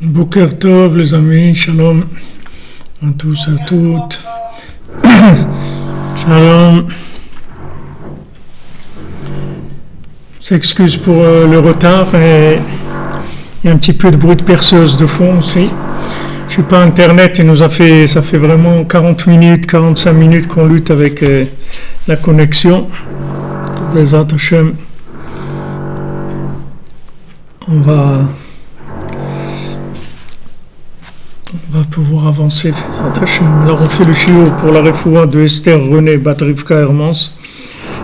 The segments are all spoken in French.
Boker Tov les amis, shalom à tous et à toutes. Shalom. S'excuse pour le retard et il y a un petit peu de bruit de perceuse de fond aussi. Je suis pas internet et ça fait vraiment 40 minutes, 45 minutes qu'on lutte avec la connexion. Bezat Hashem. On va pouvoir avancer. Alors on fait le shiur pour la refoua de Esther René Bat-Rivka Hermans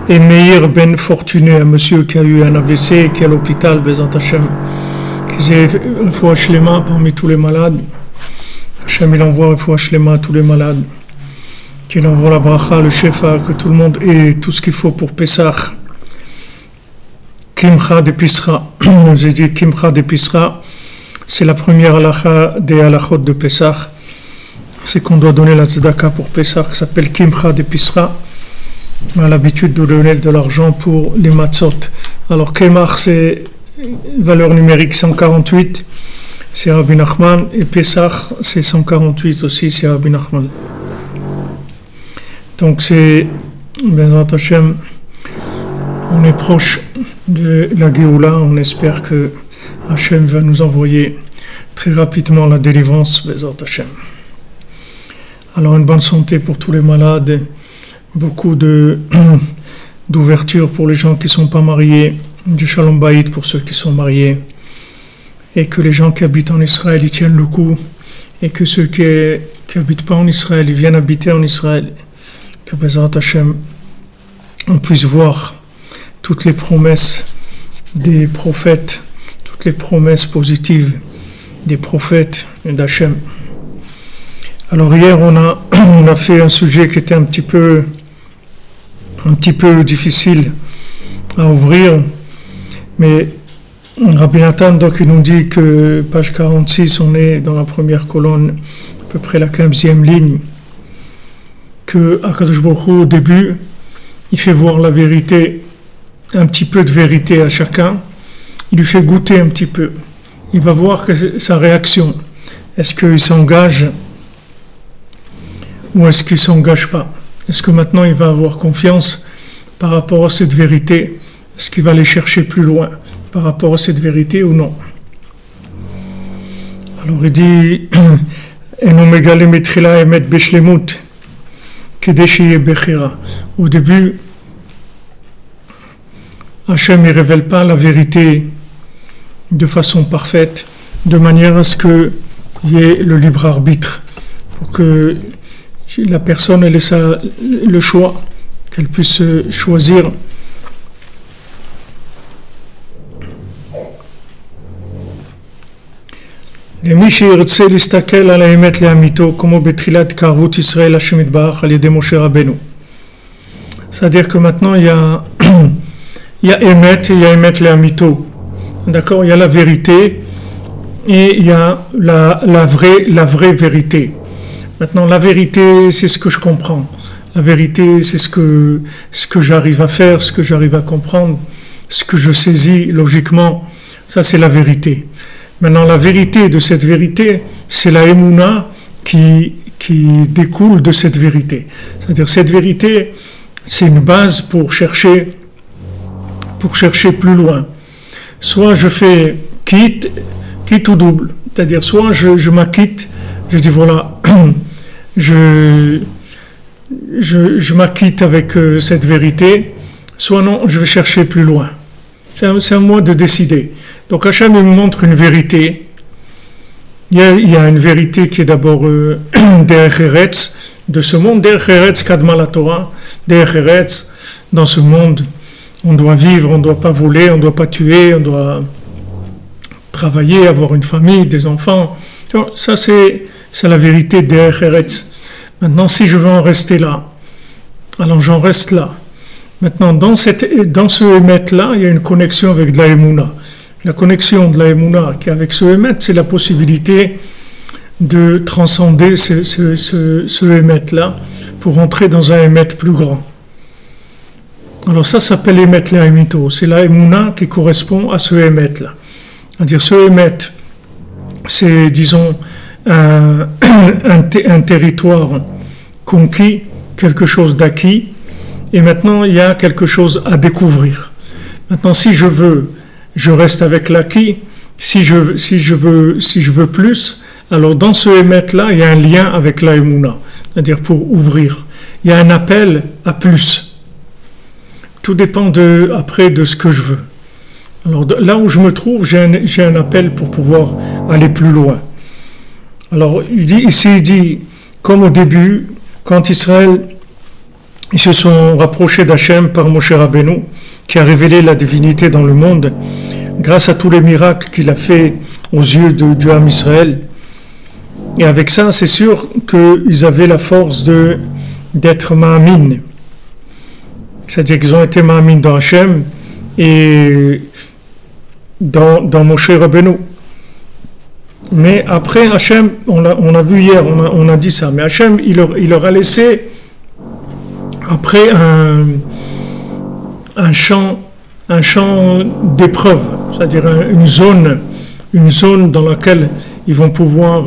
et Meir Ben Fortuné, un monsieur qui a eu un AVC, qui est à l'hôpital, Bezat Hashem, qui est refoua shlema parmi tous les malades. Hashem il envoie refoua shlema à tous les malades, qu'il envoie la bracha, le shefa, que tout le monde ait tout ce qu'il faut pour Pesach. Kimcha de Pisra, j'ai dit Kimcha de Pisra. C'est la première halakha des halakhot de Pesach. C'est qu'on doit donner la tzedaka pour Pesach, qui s'appelle Kimcha de Pisra. On a l'habitude de donner de l'argent pour les matzot. Alors Kemach, c'est valeur numérique 148, c'est Rabbi Nachman. Et Pesach, c'est 148 aussi, c'est Rabbi Nachman. Donc c'est, Bezat Hashem, on est proche de la Géoula. On espère que Hachem va nous envoyer très rapidement la délivrance, Bezat Hashem. Alors une bonne santé pour tous les malades, beaucoup d'ouverture pour les gens qui ne sont pas mariés, du Shalom Bayit pour ceux qui sont mariés, et que les gens qui habitent en Israël ils tiennent le coup, et que ceux qui n'habitent pas en Israël ils viennent habiter en Israël, que Bezat Hashem on puisse voir toutes les promesses des prophètes, les promesses positives des prophètes et d'Hachem. Alors hier on a fait un sujet qui était un petit peu difficile à ouvrir, mais Rabbi Nathan donc il nous dit que page 46, on est dans la première colonne, à peu près la 15e ligne, que Akadosh Baruch Hu, au début il fait voir la vérité, un petit peu de vérité à chacun. Il lui fait goûter un petit peu. Il va voir sa réaction. Est-ce qu'il s'engage ou est-ce qu'il ne s'engage pas? Est-ce que maintenant il va avoir confiance par rapport à cette vérité? Est-ce qu'il va aller chercher plus loin par rapport à cette vérité ou non? Alors il dit au début, Hachem ne révèle pas la vérité de façon parfaite, de manière à ce qu'il y ait le libre arbitre, pour que la personne ait le choix, qu'elle puisse choisir. C'est-à-dire que maintenant il y a Emet et il y a Emet le Amito. D'accord, il y a la vérité et il y a la vraie vérité. Maintenant, la vérité, c'est ce que je comprends. La vérité, c'est ce que j'arrive à faire, ce que j'arrive à comprendre, ce que je saisis logiquement. Ça, c'est la vérité. Maintenant, la vérité de cette vérité, c'est la Emouna qui découle de cette vérité. C'est-à-dire, cette vérité, c'est une base pour chercher plus loin. Soit je fais quitte ou double, c'est-à-dire soit je m'acquitte, je dis voilà, je m'acquitte avec cette vérité, soit non, je vais chercher plus loin. C'est à moi de décider. Donc Hachem il me montre une vérité. Il y a une vérité qui est d'abord Derech Eretz, de ce monde, Derech Eretz Kadma la Torah, Derech Eretz, dans ce monde, on doit vivre, on ne doit pas voler, on ne doit pas tuer, on doit travailler, avoir une famille, des enfants. Donc, ça c'est la vérité Derech Eretz. Maintenant, si je veux en rester là, alors j'en reste là. Maintenant, dans ce émet-là, il y a une connexion avec de la Emouna. La connexion de la Emouna qui est avec ce émet, c'est la possibilité de transcender ce émet-là pour entrer dans un émet plus grand. Alors ça s'appelle émet la Emito. C'est la Emouna qui correspond à ce émet-là. C'est-à-dire ce émet, c'est, disons, un territoire conquis, quelque chose d'acquis, et maintenant il y a quelque chose à découvrir. Maintenant, si je veux, je reste avec l'acquis. Si je veux plus, alors dans ce émet-là, il y a un lien avec la Emouna, c'est-à-dire pour ouvrir. Il y a un appel à plus. Tout dépend après de ce que je veux. Alors là où je me trouve, j'ai un appel pour pouvoir aller plus loin. Alors ici il dit, comme au début, quand Israël ils se sont rapprochés d'Hachem par Moshe Rabbeinu, qui a révélé la divinité dans le monde, grâce à tous les miracles qu'il a fait aux yeux du Ham Israël. Et avec ça, c'est sûr qu'ils avaient la force d'être Ma'amin. C'est-à-dire qu'ils ont été Ma'amin dans Hachem et dans Moshe Rabbeinu. Mais après Hachem, on a vu hier, on a dit ça, mais Hachem, il leur a laissé après un champ d'épreuve, c'est-à-dire une zone dans laquelle ils vont pouvoir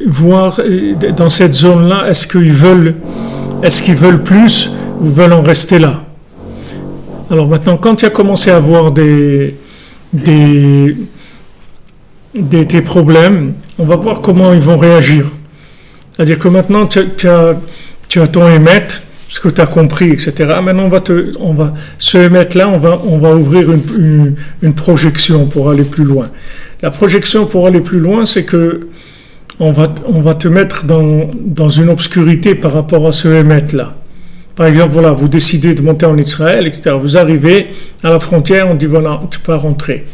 voir dans cette zone-là, est-ce qu'ils veulent plus ou veulent en rester là. Alors maintenant, quand il a commencé à avoir des problèmes, on va voir comment ils vont réagir. C'est-à-dire que maintenant, tu as ton émet, ce que tu as compris, etc. Maintenant, ce émet-là, on va ouvrir une projection pour aller plus loin. La projection pour aller plus loin, c'est que on va te mettre dans une obscurité par rapport à ce émet-là. Par exemple, voilà, vous décidez de monter en Israël, etc. Vous arrivez à la frontière, on dit voilà, tu peux rentrer.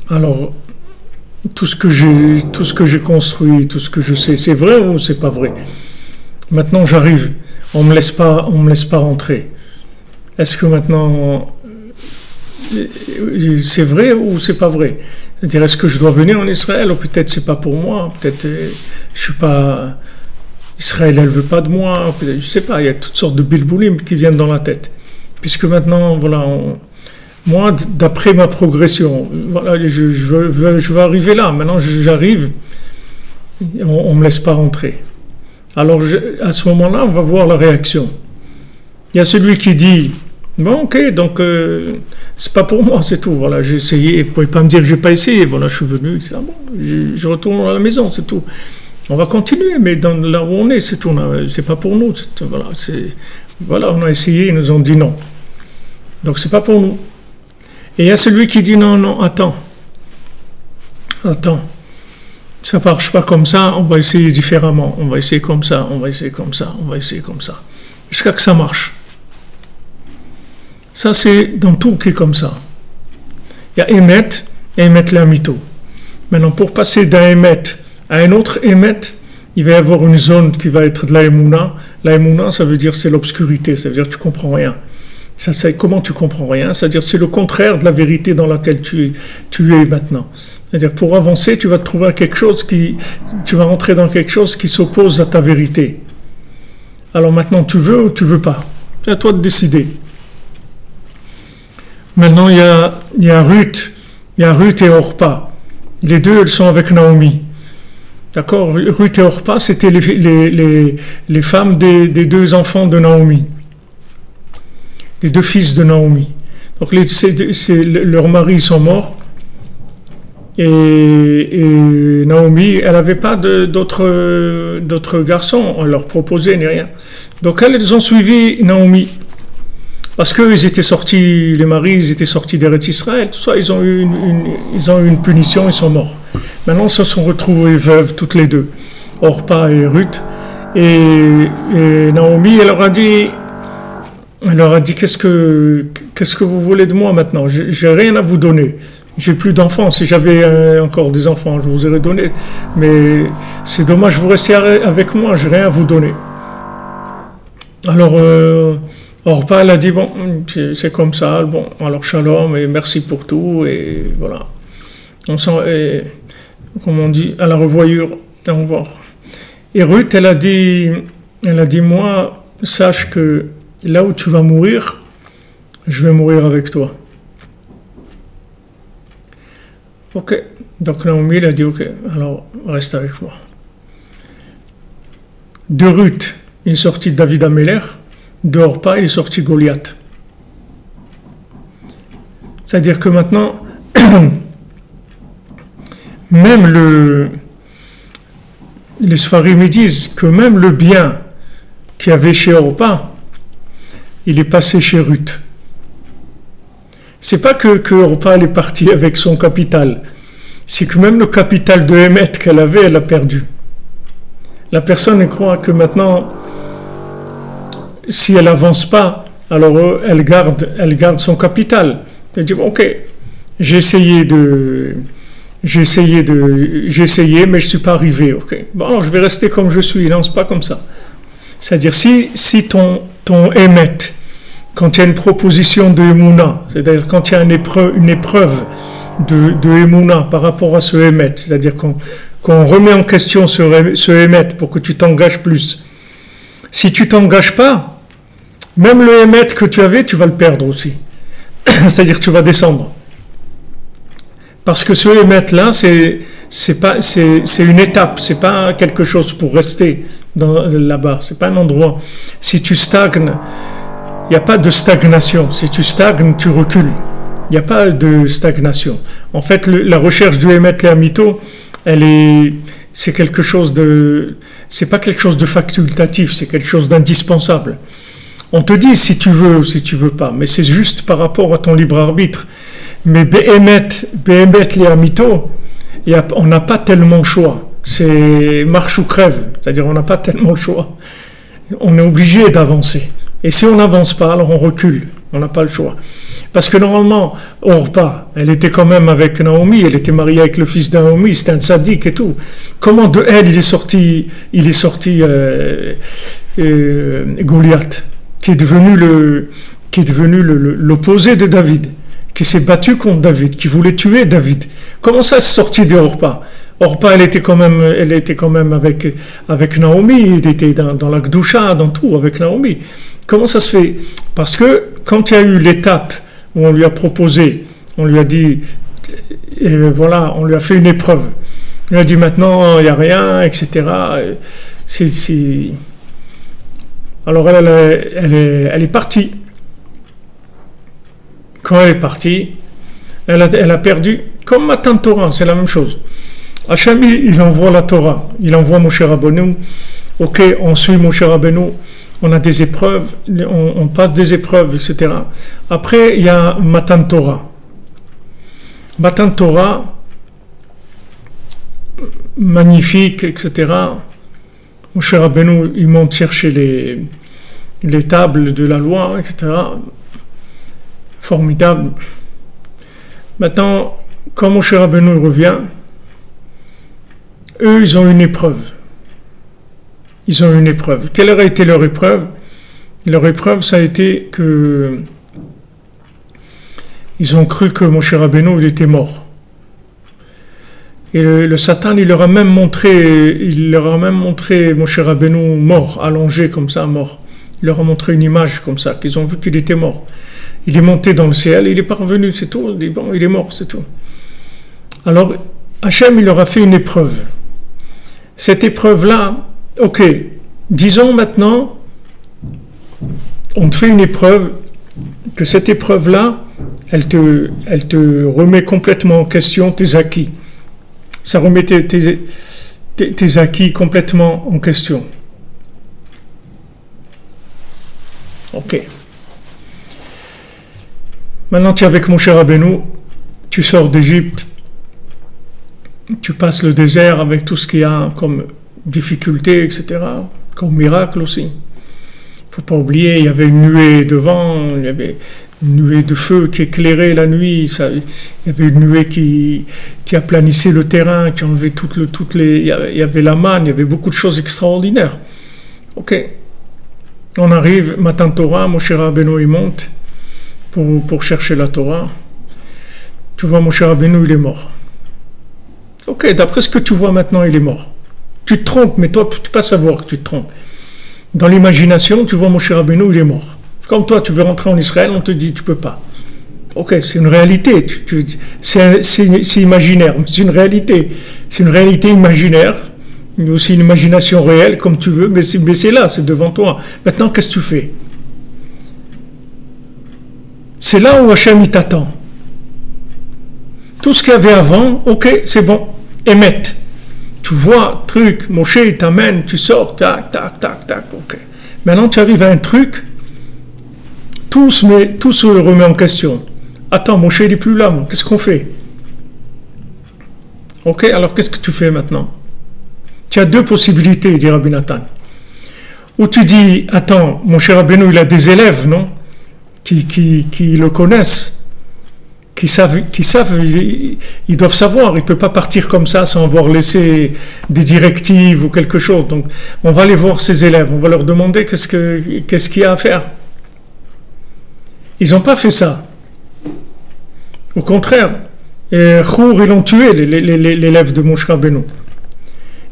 Alors, tout ce que j'ai construit, tout ce que je sais, c'est vrai ou c'est pas vrai? Maintenant, j'arrive, on me laisse pas rentrer. Est-ce que maintenant c'est vrai ou c'est pas vrai? C'est-à-dire, est-ce que je dois venir en Israël ou peut-être c'est pas pour moi? Peut-être je suis pas. Israël, elle veut pas de moi. Je sais pas. Il y a toutes sortes de bilboulim qui viennent dans la tête. Puisque maintenant, voilà. Moi, d'après ma progression, voilà, je veux arriver là. Maintenant, j'arrive, on ne me laisse pas rentrer. Alors, à ce moment-là, on va voir la réaction. Il y a celui qui dit, bon, ok, donc, c'est pas pour moi, c'est tout. Voilà, j'ai essayé. Vous pouvez pas me dire que j'ai pas essayé. Voilà, je suis venu. Bon, je retourne à la maison, c'est tout. On va continuer, mais là où on est, c'est tout. C'est pas pour nous. Voilà, on a essayé, ils nous ont dit non. Donc, c'est pas pour nous. Et il y a celui qui dit non, attends, ça ne marche pas comme ça, on va essayer différemment, on va essayer comme ça, on va essayer comme ça, on va essayer comme ça, jusqu'à que ça marche. Ça, c'est dans tout qui est comme ça. Il y a Emet et Emet Lamito. Maintenant, pour passer d'un Emet à un autre Emet, il va y avoir une zone qui va être de la Emouna. La Emouna, ça veut dire c'est l'obscurité, ça veut dire que tu ne comprends rien. Ça, c'est comment tu comprends rien, c'est-à-dire c'est le contraire de la vérité dans laquelle tu es maintenant. C'est-à-dire pour avancer, tu vas te trouver à tu vas rentrer dans quelque chose qui s'oppose à ta vérité. Alors maintenant, tu veux ou tu veux pas. C'est à toi de décider. Maintenant, il y a Ruth et Orpa. Les deux, elles sont avec Naomi. D'accord? Ruth et Orpa, c'était les femmes des deux enfants de Naomi. Les deux fils de Naomi. Donc leurs maris sont morts et Naomi, elle n'avait pas d'autres garçons, on leur proposait ni rien. Donc elles ont suivi Naomi. Parce qu'ils étaient sortis, les maris, ils étaient sortis d'Eretz Israël, tout ça, ils ont eu une punition, ils sont morts. Maintenant, ils se sont retrouvés veuves, toutes les deux, Orpa et Ruth. Et Naomi, elle leur a dit, qu'est-ce que vous voulez de moi maintenant? J'ai rien à vous donner. J'ai plus d'enfants. Si j'avais encore des enfants, je vous aurais donné. Mais c'est dommage, vous restez avec moi, j'ai rien à vous donner. Alors, Orpa, elle a dit, bon, c'est comme ça, bon, alors shalom, et merci pour tout, et voilà. On sent, comme on dit, à la revoyure, au revoir. Et Ruth, elle a dit, moi, sache que là où tu vas mourir, je vais mourir avec toi. Ok. Donc Naomi, elle a dit, ok, alors reste avec moi. De Ruth, il est sorti David Améler. De Orpa, il est sorti Goliath. C'est-à-dire que maintenant, même les Sfarim disent que même le bien qu'il y avait chez Orpa, il est passé chez Ruth. C'est pas que Orpa elle est partie avec son capital, c'est que même le capital de Hémet qu'elle avait, elle a perdu. La personne elle croit que maintenant, si elle avance pas, alors elle garde son capital. Elle dit ok, j'ai essayé, mais je suis pas arrivé. Ok, bon alors je vais rester comme je suis. Non, c'est pas comme ça. C'est-à-dire si ton Hémet, quand il y a une proposition de Emouna, c'est-à-dire quand il y a une épreuve de Emouna par rapport à ce Hémet, c'est-à-dire qu'on remet en question ce Hémet pour que tu t'engages plus. Si tu t'engages pas, même le Hémet que tu avais, tu vas le perdre aussi. C'est-à-dire que tu vas descendre. Parce que ce Hémet-là, c'est une étape, c'est pas quelque chose pour rester là-bas, c'est pas un endroit. Si tu stagnes, il n'y a pas de stagnation. Si tu stagnes, tu recules. Il n'y a pas de stagnation. En fait, la recherche du Hémet et Amito, c'est quelque chose c'est pas quelque chose de facultatif, c'est quelque chose d'indispensable. On te dit si tu veux ou si tu veux pas, mais c'est juste par rapport à ton libre arbitre. Mais Béhémet les Amito, on n'a pas tellement le choix. C'est marche ou crève, c'est-à-dire on n'a pas tellement le choix. On est obligé d'avancer. Et si on n'avance pas, alors on recule. On n'a pas le choix. Parce que normalement, Orpa, elle était quand même avec Naomi, elle était mariée avec le fils de Naomi, c'était un sadique et tout. Comment de elle, il est sorti Goliath, qui est devenu l'opposé de David, qui s'est battu contre David, qui voulait tuer David. Comment ça s'est sorti de Orpa? Orpa, elle était quand même avec Naomi, elle était dans la Gdoucha, dans tout, avec Naomi. Comment ça se fait? Parce que quand il y a eu l'étape où on lui a proposé, on lui a dit, voilà, on lui a fait une épreuve. Il a dit maintenant, il n'y a rien, etc. Alors elle est partie. Quand elle est partie, elle a perdu, comme Matan Torah, c'est la même chose. Hachem, il envoie la Torah, il envoie Moshe Rabbeinu. Ok, on suit Moshe Rabbeinu. On a des épreuves, on passe des épreuves, etc. Après, il y a Matan Torah. Matan Torah, magnifique, etc. Moshe Rabbeinu, il monte chercher les tables de la loi, etc. Formidable. Maintenant, quand Moshe Rabbeinu revient, eux, ils ont une épreuve. Ils ont une épreuve. Quelle aurait été leur épreuve? Leur épreuve, ça a été que ils ont cru que Moshe Rabbeinu, il était mort. Et le Satan, il leur a même montré Moshe Rabbeinu mort, allongé comme ça, mort. Il leur a montré une image comme ça, qu'ils ont vu qu'il était mort. Il est monté dans le ciel, il est pas revenu, c'est tout. Il dit, bon, il est mort, c'est tout. Alors, Hachem, il leur a fait une épreuve. Cette épreuve-là, ok, disons maintenant, on te fait une épreuve, que cette épreuve-là, elle te remet complètement en question tes acquis. Ça remet tes acquis complètement en question. Ok. Maintenant, tu es avec Moshe Rabbeinu, tu sors d'Égypte, tu passes le désert avec tout ce qu'il y a comme difficulté, etc., comme miracle aussi. Il ne faut pas oublier, il y avait une nuée de vent, il y avait une nuée de feu qui éclairait la nuit, il y avait une nuée qui aplanissait le terrain, qui enlevait il y avait la manne, il y avait beaucoup de choses extraordinaires. Ok, on arrive, Matan Torah, Moshe Rabbeinu il monte pour chercher la Torah. Tu vois, Moshe Rabbeinu il est mort. Ok, d'après ce que tu vois maintenant, il est mort. Tu te trompes, mais toi, tu ne peux pas savoir que tu te trompes. Dans l'imagination, tu vois Moshe Rabbeinu, il est mort. Comme toi, tu veux rentrer en Israël, on te dit, tu ne peux pas. Ok, c'est une réalité, c'est imaginaire, mais c'est une réalité. C'est une réalité imaginaire, mais aussi une imagination réelle, comme tu veux, mais c'est là, c'est devant toi. Maintenant, qu'est-ce que tu fais? C'est là où Hachem il t'attend. Tout ce qu'il y avait avant, ok, c'est bon, émette. Tu vois, truc, Moshe, il t'amène, tu sors, tac, tac, tac, tac, ok. Maintenant, tu arrives à un truc, tout se remet en question. Attends, Moshe, il n'est plus là, qu'est-ce qu'on fait? Ok, alors qu'est-ce que tu fais maintenant? Tu as deux possibilités, dit Rabbi Nathan. Ou tu dis, attends, Moshe Rabbeinu, il a des élèves, non? Qui le connaissent. Qui savent, ils doivent savoir, il ne peut pas partir comme ça sans avoir laissé des directives ou quelque chose. Donc, on va aller voir ses élèves, on va leur demander qu'est-ce qu'il y a à faire. Ils n'ont pas fait ça. Au contraire, Chour, ils l'ont tué, l'élève de Moshe Rabbeinu.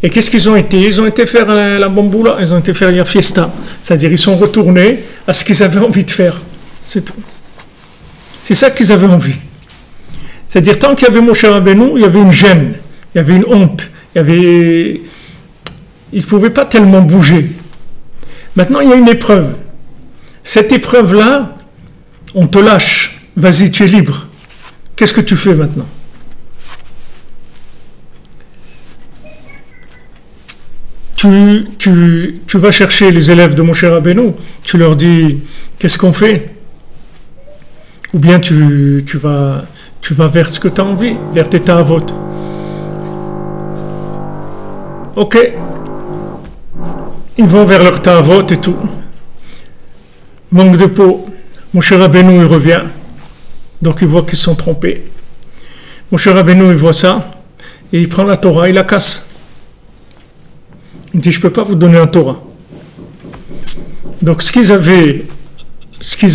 Et qu'est-ce qu'ils ont été? Ils ont été faire la bamboula, ils ont été faire la fiesta. C'est-à-dire, ils sont retournés à ce qu'ils avaient envie de faire. C'est tout. C'est ça qu'ils avaient envie. C'est-à-dire, tant qu'il y avait Moshe Rabbeinu, il y avait une gêne, il y avait une honte, ils ne pouvaient pas tellement bouger. Maintenant, il y a une épreuve. Cette épreuve-là, on te lâche. Vas-y, tu es libre. Qu'est-ce que tu fais maintenant? Tu vas chercher les élèves de Moshe Rabbeinu, tu leur dis, qu'est-ce qu'on fait? Ou bien tu vas vers ce que tu as envie, vers tes ta'avot. Ok. Ils vont vers leur ta'avot et tout. Manque de peau. Moshe Rabbeinu, il revient. Donc il voit qu'ils se sont trompés. Moshe Rabbeinu, il voit ça. Et il prend la Torah, il la casse. Il dit, je ne peux pas vous donner un Torah. Donc ce qu'ils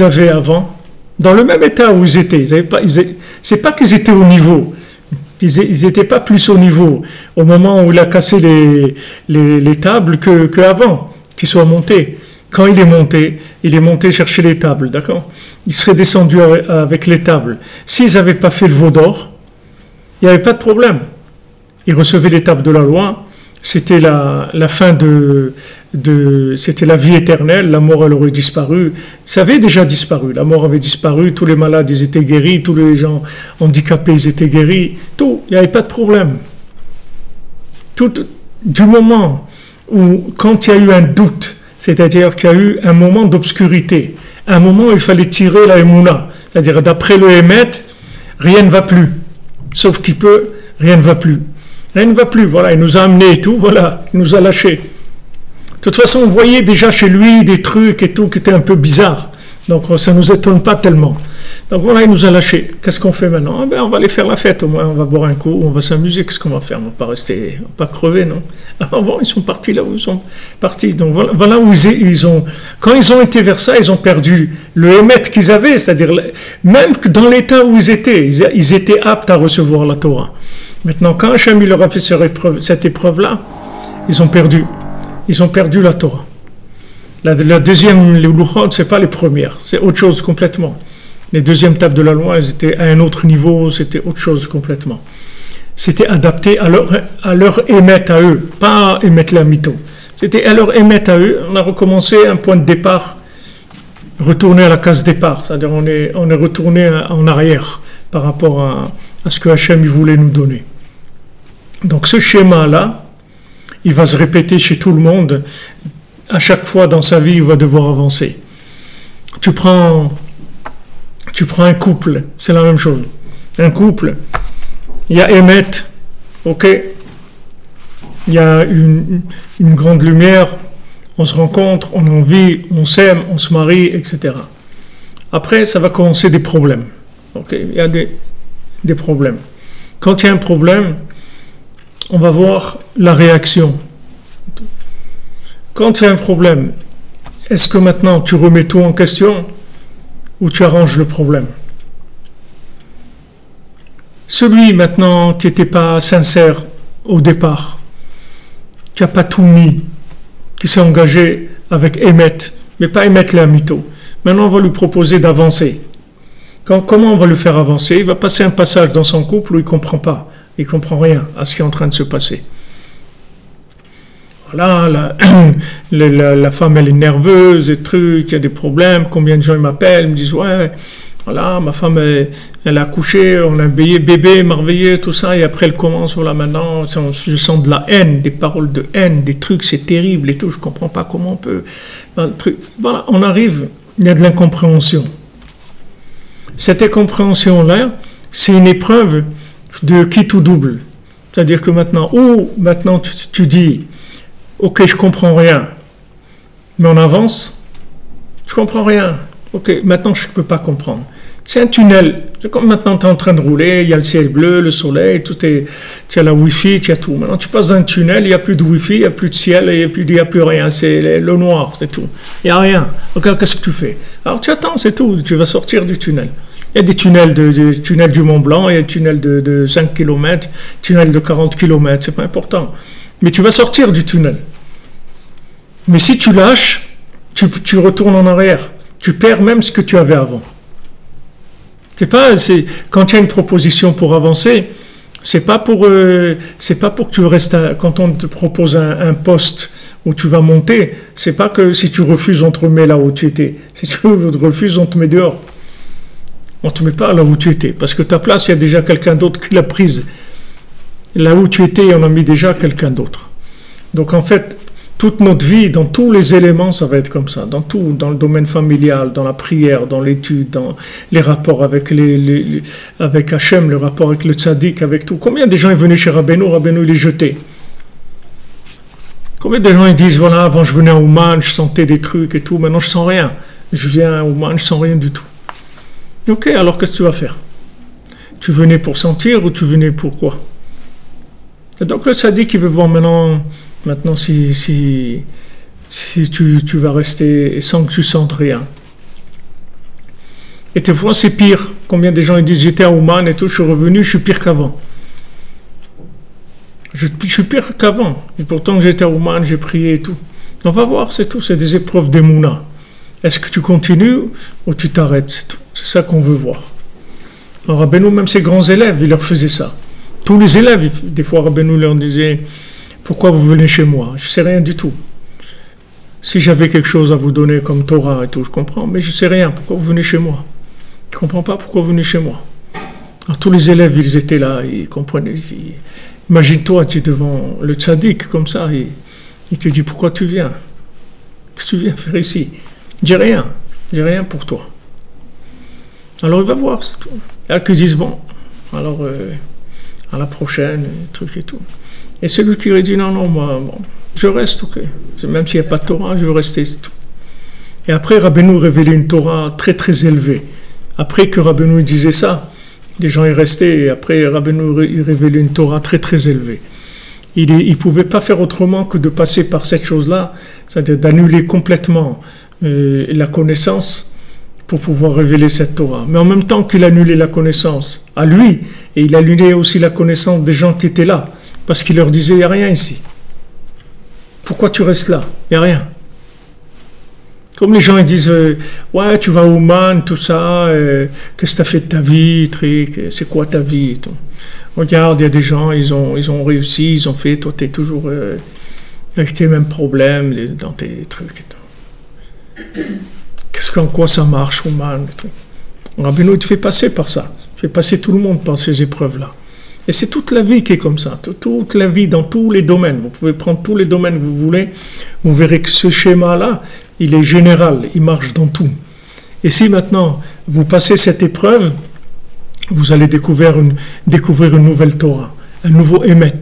avaient avant, dans le même état où ils étaient, c'est pas qu'ils étaient au niveau, ils n'étaient pas plus au niveau au moment où il a cassé les tables qu'avant, qu'ils soient montés. Quand il est monté chercher les tables, d'accord? Il serait descendu avec les tables. S'ils n'avaient pas fait le veau d'or, il n'y avait pas de problème. Ils recevaient les tables de la loi, c'était la fin c'était la vie éternelle, la mort elle aurait disparu. Ça avait déjà disparu, la mort avait disparu, tous les malades ils étaient guéris, tous les gens handicapés ils étaient guéris, tout, il n'y avait pas de problème. Du moment où, quand il y a eu un doute, c'est-à-dire qu'il y a eu un moment d'obscurité, un moment où il fallait tirer la Emouna, c'est-à-dire d'après le Hémet, rien ne va plus, sauf qu'il peut, rien ne va plus. Rien ne va plus, voilà, il nous a amenés et tout, voilà, il nous a lâchés. De toute façon, on voyait déjà chez lui des trucs et tout qui étaient un peu bizarres. Donc ça ne nous étonne pas tellement. Donc voilà, il nous a lâchés. Qu'est-ce qu'on fait maintenant? Ah ben, on va aller faire la fête, au moins on va boire un coup, on va s'amuser. Qu'est-ce qu'on va faire? On ne va pas rester, on va pas crever, non? Avant, ils sont partis là où ils sont partis. Donc voilà où ils ont... Quand ils ont été vers ça, ils ont perdu le émet qu'ils avaient, c'est-à-dire même que dans l'état où ils étaient aptes à recevoir la Torah. Maintenant, quand Hachem leur a fait cette épreuve-là, ils ont perdu la Torah. La deuxième, les Luchot, ce n'est pas les premières, c'est autre chose complètement. Les deuxièmes tables de la loi, elles étaient à un autre niveau, c'était autre chose complètement. C'était adapté à leur émet à eux, pas à émettre la mytho. C'était à leur émet à eux. On a recommencé un point de départ, retourné à la case départ, c'est-à-dire on est retourné en arrière par rapport à ce que Hachem il voulait nous donner. Donc ce schéma-là, il va se répéter chez tout le monde. À chaque fois dans sa vie, il va devoir avancer. Tu prends Tu prends un couple, c'est la même chose. Un couple, il y a Emet, ok, il y a une grande lumière, on se rencontre, on a envie, on s'aime, on se marie, etc. Après, ça va commencer des problèmes. Ok, il y a des problèmes. Quand il y a un problème, on va voir la réaction. Quand il y a un problème, est-ce que maintenant tu remets tout en question ou tu arranges le problème? Celui maintenant qui n'était pas sincère au départ, qui n'a pas tout mis, qui s'est engagé avec Emet, mais pas Emet les mytho. Maintenant, on va lui proposer d'avancer. Comment on va le faire avancer? Il va passer un passage dans son couple où il ne comprend pas. Il ne comprend rien à ce qui est en train de se passer. Voilà, la femme, elle est nerveuse, et trucs, il y a des problèmes. Combien de gens m'appellent, me disent, ouais, voilà, ma femme, elle a accouché, on a un bébé merveilleux, tout ça, et après elle commence, voilà, maintenant, je sens de la haine, des paroles de haine, des trucs, c'est terrible et tout, je ne comprends pas comment on peut. Voilà, on arrive, il y a de l'incompréhension. Cette incompréhension-là, c'est une épreuve de quitte ou double. C'est-à-dire que maintenant, tu dis, ok, je comprends rien, mais on avance, je comprends rien. Ok, maintenant je ne peux pas comprendre. C'est un tunnel. C'est comme maintenant tu es en train de rouler, il y a le ciel bleu, le soleil, tu as la Wi-Fi, tu as tout. Maintenant tu passes dans un tunnel, il n'y a plus de Wi-Fi, il n'y a plus de ciel, il n'y a plus rien. C'est le noir, c'est tout. Il n'y a rien. Donc qu'est-ce que tu fais? Alors tu attends, c'est tout. Tu vas sortir du tunnel. Il y a des tunnels, tunnels du Mont Blanc, il y a des tunnels de 5 km, tunnels de 40 km, c'est pas important. Mais tu vas sortir du tunnel. Mais si tu lâches, tu retournes en arrière. Tu perds même ce que tu avais avant. Quand il y a une proposition pour avancer, c'est pas pour que tu restes. Quand on te propose un poste où tu vas monter, c'est pas que si tu refuses, on te remet là où tu étais. Si tu refuses, on te met dehors. On te met pas là où tu étais, parce que ta place, il y a déjà quelqu'un d'autre qui l'a prise. Là où tu étais, on a mis déjà quelqu'un d'autre. Donc en fait, toute notre vie, dans tous les éléments, ça va être comme ça. Dans tout, dans le domaine familial, dans la prière, dans l'étude, dans les rapports avec avec Hachem, le rapport avec le tzaddik, avec tout. Combien de gens sont venus chez Rabbeinu, il est jeté. Combien de gens ils disent, voilà, avant je venais à Ouman, je sentais des trucs et tout, maintenant je sens rien. Je viens à Ouman, je sens rien du tout. Ok, alors qu'est-ce que tu vas faire? Tu venais pour sentir ou tu venais pour quoi? Et donc le tzaddik, il veut voir maintenant si tu vas rester sans que tu sentes rien. Et des fois, c'est pire. Combien de gens ils disent, j'étais à Ouman et tout, je suis revenu, je suis pire qu'avant. Je suis pire qu'avant. Et pourtant, j'étais à Ouman, j'ai prié et tout. On va voir, c'est tout. C'est des épreuves d'Emouna. Est-ce que tu continues ou tu t'arrêtes? C'est tout. C'est ça qu'on veut voir. Alors, Rabbeinu, même ses grands élèves, il leur faisait ça. Tous les élèves, des fois, Rabbeinu leur disait, pourquoi vous venez chez moi? Je ne sais rien du tout. Si j'avais quelque chose à vous donner comme Torah et tout, je comprends, mais je ne sais rien. Pourquoi vous venez chez moi? Je ne comprends pas pourquoi vous venez chez moi. Alors, tous les élèves, ils étaient là, ils comprenaient. Imagine-toi, tu es devant le tzaddik, comme ça, il te dit, pourquoi tu viens? Qu'est-ce que tu viens faire ici? Dis rien pour toi. Alors, il va voir, c'est tout. Et là, qu'ils disent, bon, alors, à la prochaine, truc et tout. Et celui qui dit, non, moi, bon, je reste, ok. Même s'il n'y a pas de Torah, je veux rester, c'est tout. Et après, Rabbeinu révélait une Torah très, très élevée. Après que Rabbeinu disait ça, les gens y restaient, et après, Rabbeinu révélait une Torah très, très élevée. Il ne pouvait pas faire autrement que de passer par cette chose-là, c'est-à-dire d'annuler complètement la connaissance pour pouvoir révéler cette Torah. Mais en même temps qu'il annulait la connaissance à lui, et il annulait aussi la connaissance des gens qui étaient là, parce qu'il leur disait, il n'y a rien ici. Pourquoi tu restes là? Il n'y a rien. Comme les gens ils disent, ouais, tu vas au Man, tout ça, qu'est-ce que tu as fait de ta vie, c'est quoi ta vie et tout. Regarde, il y a des gens, ils ont réussi, ils ont fait, toi tu es toujours avec tes mêmes problèmes dans tes trucs et tout. En quoi ça marche, au Man et tout. Rabbeinu te fait passer par ça. Il fait passer tout le monde par ces épreuves-là. Et c'est toute la vie qui est comme ça. Toute la vie, dans tous les domaines. Vous pouvez prendre tous les domaines que vous voulez. Vous verrez que ce schéma-là, il est général. Il marche dans tout. Et si maintenant, vous passez cette épreuve, vous allez découvrir une nouvelle Torah, un nouveau Emet,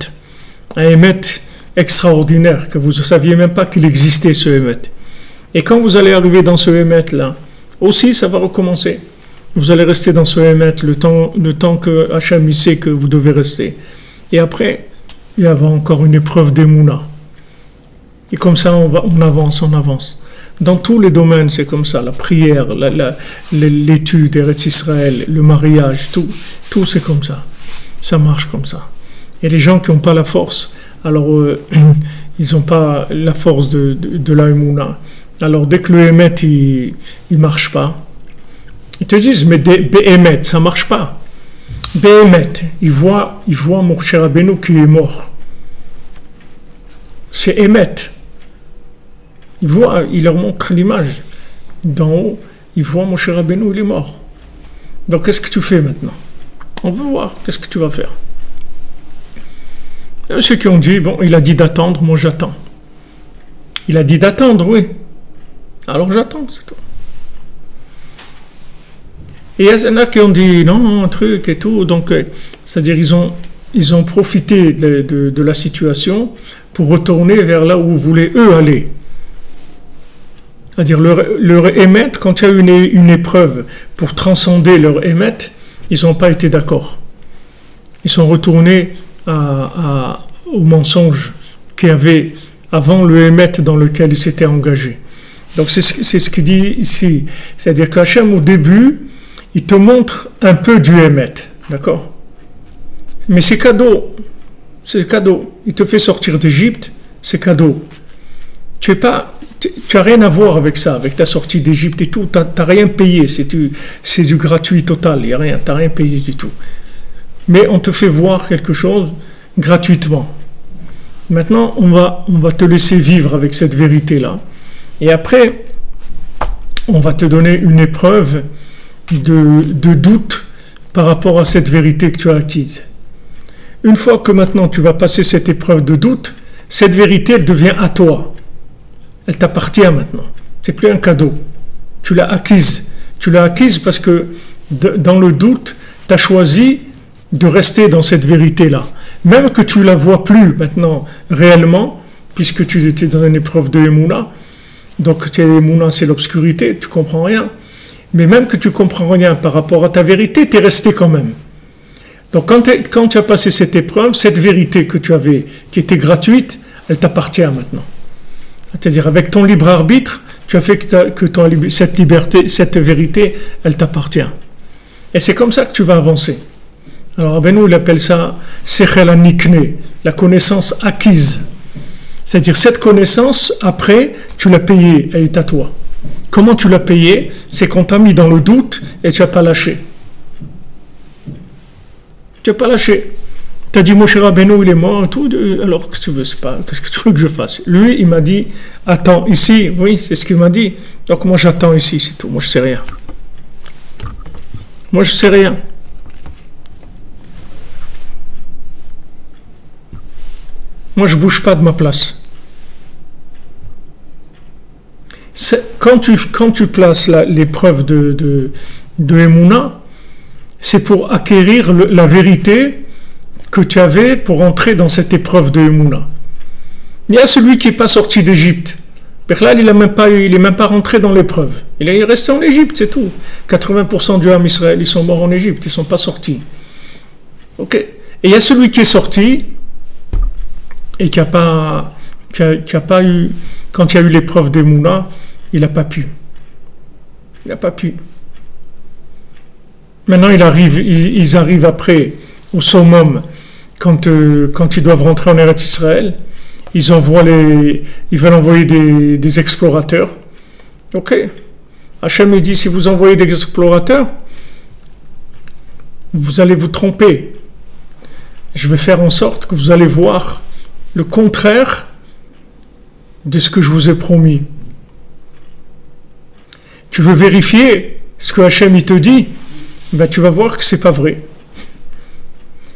un Emet extraordinaire, que vous ne saviez même pas qu'il existait ce Emet. Et quand vous allez arriver dans ce Emet-là, aussi ça va recommencer. Vous allez rester dans ce Emet le temps que Hachem sait que vous devez rester. Et après, il y a encore une épreuve d'Emouna. Et comme ça, on avance. Dans tous les domaines, c'est comme ça. La prière, l'étude, Eretz Israël, le mariage, tout c'est comme ça. Ça marche comme ça. Et les gens qui n'ont pas la force, alors ils n'ont pas la force de la Emouna. Alors dès que le Emet, il ne marche pas, ils te disent, mais Béhémet, ça ne marche pas. Béhémet, il voit mon cher Rabbeinu qui est mort. C'est Emet. Il leur montre l'image. D'en haut, il voit mon cher Rabbeinu, il est mort. Donc qu'est-ce que tu fais maintenant? On va voir, qu'est-ce que tu vas faire? Il y a ceux qui ont dit, bon, il a dit d'attendre, moi j'attends. Il a dit d'attendre, oui. Alors j'attends, c'est tout. Et il y en a qui ont dit non, un truc et tout. Donc, c'est-à-dire ils ont profité de la situation pour retourner vers là où voulaient eux aller. C'est-à-dire leur émet, quand il y a eu une épreuve pour transcender leur émet, ils n'ont pas été d'accord. Ils sont retournés au mensonge qu'il y avait avant le émet dans lequel ils s'étaient engagés. Donc c'est ce qu'il dit ici. C'est-à-dire qu'Hachem, au début, il te montre un peu du émet, d'accord? Mais c'est cadeau. C'est cadeau. Il te fait sortir d'Égypte, c'est cadeau. Tu n'as rien à voir avec ça, avec ta sortie d'Égypte et tout. Tu n'as rien payé. C'est du gratuit total. Il n'y a rien. Tu n'as rien payé du tout. Mais on te fait voir quelque chose gratuitement. Maintenant, on va te laisser vivre avec cette vérité-là. Et après, on va te donner une épreuve de doute par rapport à cette vérité que tu as acquise. Une fois que maintenant tu vas passer cette épreuve de doute, cette vérité elle devient à toi. Elle t'appartient maintenant. C'est plus un cadeau. Tu l'as acquise. Tu l'as acquise parce que dans le doute, tu as choisi de rester dans cette vérité-là. Même que tu ne la vois plus maintenant réellement, puisque tu étais dans une épreuve de Emouna. Donc Emouna, c'est l'obscurité, tu ne comprends rien. Mais même que tu ne comprends rien par rapport à ta vérité, tu es resté quand même. Donc quand tu as passé cette épreuve, cette vérité que tu avais, qui était gratuite, elle t'appartient maintenant. C'est-à-dire avec ton libre arbitre, tu as fait que cette liberté, cette vérité, elle t'appartient. Et c'est comme ça que tu vas avancer. Alors Rabbeinu, il appelle ça Sechel Anikne, la connaissance acquise. C'est-à-dire cette connaissance, après, tu l'as payée, elle est à toi. Comment tu l'as payée? C'est qu'on t'a mis dans le doute et tu n'as pas lâché. Tu n'as pas lâché. Tu as dit, mon cher Rabbeinu, il est mort et tout. Alors, qu'est-ce que tu veux, qu'est-ce que tu veux que je fasse? Lui, il m'a dit, attends ici. Oui, c'est ce qu'il m'a dit. Donc, moi, j'attends ici, c'est tout. Moi, je ne sais rien. Moi, je ne sais rien. Moi, je ne bouge pas de ma place. Quand tu places l'épreuve de Emouna, c'est pour acquérir la vérité que tu avais pour entrer dans cette épreuve de Emouna. Il y a celui qui n'est pas sorti d'Égypte. Là, il n'est même pas rentré dans l'épreuve. Il est resté en Égypte, c'est tout. 80% du Ham Israël, ils sont morts en Égypte, ils ne sont pas sortis. Ok. Et il y a celui qui est sorti et qui n'a pas eu, quand il y a eu l'épreuve d'Emouna, il n'a pas pu. Il n'a pas pu. Maintenant, ils arrivent après au summum, quand ils doivent rentrer en Eretz Israël. Ils veulent envoyer des explorateurs. Ok. Hachem dit, si vous envoyez des explorateurs, vous allez vous tromper. Je vais faire en sorte que vous allez voir le contraire de ce que je vous ai promis. Tu veux vérifier ce que Hachem il te dit, ben tu vas voir que c'est pas vrai.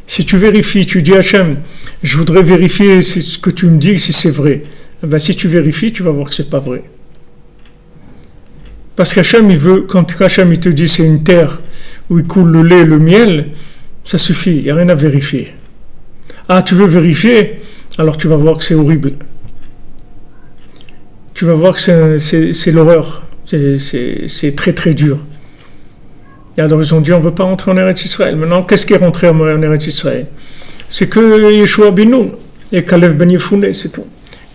Si tu vérifies, tu dis Hachem, je voudrais vérifier ce que tu me dis, si c'est vrai. Ben si tu vérifies, tu vas voir que c'est pas vrai. Parce qu'Hachem, il veut, quand Hachem il te dit c'est une terre où il coule le lait et le miel, ça suffit, il n'y a rien à vérifier. Ah, tu veux vérifier? Alors tu vas voir que c'est horrible. Tu vas voir que c'est l'horreur. C'est très très dur. Et alors ils ont dit on ne veut pas rentrer en Eretz Israël. Maintenant, qu'est-ce qui est rentré en Eretz Israël? C'est que Yeshua ben Nun et Kalev ben Yefouné, c'est tout.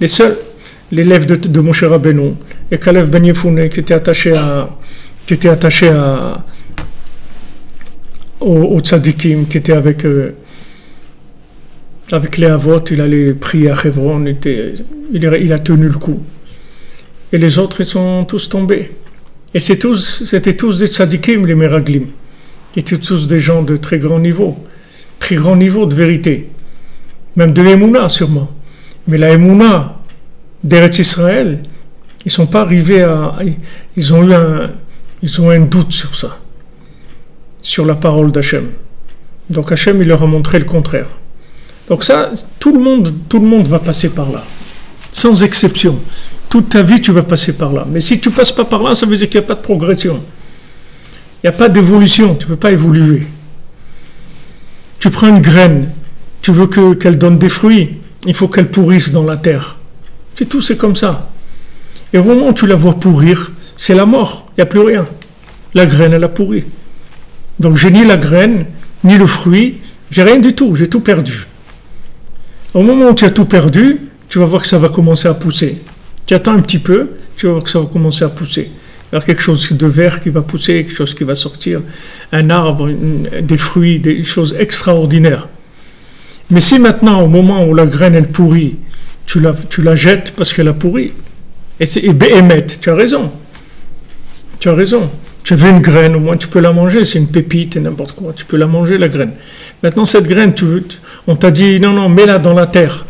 Les seuls, l'élève de Moshe Rabbeinu et Kalev ben Yefouné qui était attaché aux tzadikim, qui était avec les Avot, il allait prier à Hebron, il a tenu le coup. Et les autres, ils sont tous tombés. Et c'était tous des tzadikim, les meraglim. Ils étaient tous des gens de très grand niveau de vérité. Même de l'émouna, sûrement. Mais la émouna d'Eretz Israël, ils ne sont pas arrivés à... Ils ont un doute sur ça. Sur la parole d'Hachem. Donc Hachem, il leur a montré le contraire. Donc ça, tout le monde va passer par là. Sans exception. Toute ta vie, tu vas passer par là. Mais si tu ne passes pas par là, ça veut dire qu'il n'y a pas de progression. Il n'y a pas d'évolution. Tu ne peux pas évoluer. Tu prends une graine. Tu veux qu'elle donne des fruits. Il faut qu'elle pourrisse dans la terre. C'est tout, c'est comme ça. Et au moment où tu la vois pourrir, c'est la mort. Il n'y a plus rien. La graine, elle a pourri. Donc j'ai ni la graine, ni le fruit. J'ai rien du tout. J'ai tout perdu. Au moment où tu as tout perdu, tu vas voir que ça va commencer à pousser. Tu attends un petit peu, tu vas voir que ça va commencer à pousser. Il y a quelque chose de vert qui va pousser, quelque chose qui va sortir, un arbre, des fruits, des choses extraordinaires. Mais si maintenant, au moment où la graine elle pourrit, tu la jettes parce qu'elle a pourri, et béhémeth, tu as raison. Tu as raison. Tu avais une graine, au moins tu peux la manger, c'est une pépite et n'importe quoi, tu peux la manger la graine. Maintenant cette graine, on t'a dit non, mets-la dans la terre.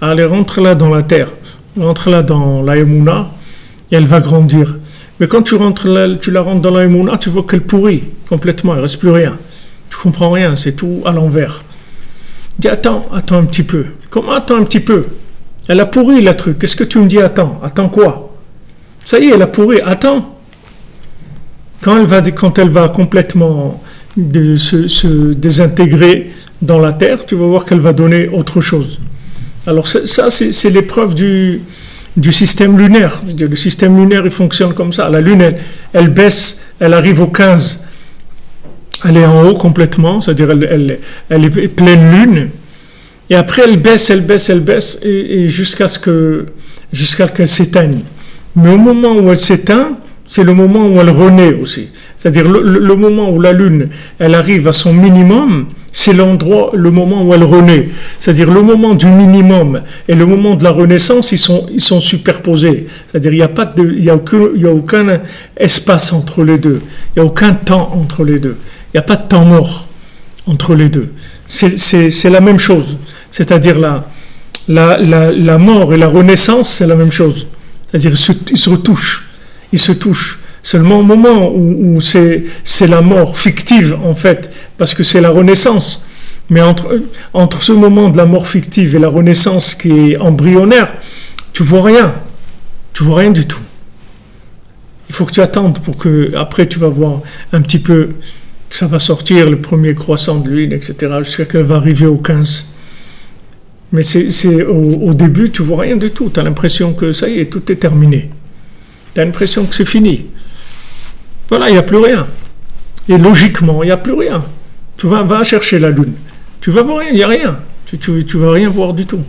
Allez, rentre là dans la terre. Rentre là dans la Emouna et elle va grandir. Mais quand tu la rentres dans la Emouna, tu vois qu'elle pourrit complètement, il ne reste plus rien. Tu ne comprends rien, c'est tout à l'envers. Dis attends un petit peu. Comment attends un petit peu? Elle a pourri le truc. Qu'est-ce que tu me dis attends? Attends quoi? Ça y est, elle a pourri. Attends. Quand elle va complètement se désintégrer dans la terre, tu vas voir qu'elle va donner autre chose. Alors ça, c'est l'épreuve du système lunaire. Le système lunaire, il fonctionne comme ça. La lune, elle baisse, elle arrive au 15. Elle est en haut complètement, c'est-à-dire elle est pleine lune. Et après, elle baisse, et jusqu'à qu'elle s'éteigne. Mais au moment où elle s'éteint, c'est le moment où elle renaît aussi. C'est-à-dire le moment où la lune, elle arrive à son minimum, c'est le moment où elle renaît. C'est-à-dire le moment du minimum et le moment de la renaissance, ils sont superposés. C'est-à-dire il n'y a aucun espace entre les deux. Il n'y a aucun temps entre les deux. Il n'y a pas de temps mort entre les deux. C'est la même chose. C'est-à-dire la mort et la renaissance, c'est la même chose. C'est-à-dire ils se retouchent. Ils se touchent. Seulement au moment où c'est la mort fictive, en fait, parce que c'est la renaissance. Mais entre ce moment de la mort fictive et la renaissance qui est embryonnaire, tu vois rien. Tu vois rien du tout. Il faut que tu attendes pour que, après tu vas voir un petit peu que ça va sortir, le premier croissant de l'huile, etc., jusqu'à qu'elle va arriver au 15. Mais au début, tu vois rien du tout. Tu as l'impression que ça y est, tout est terminé. Tu as l'impression que c'est fini. Voilà, il n'y a plus rien. Et logiquement, il n'y a plus rien. Tu vas chercher la lune. Tu vas voir, il n'y a rien. Tu ne vas rien voir du tout.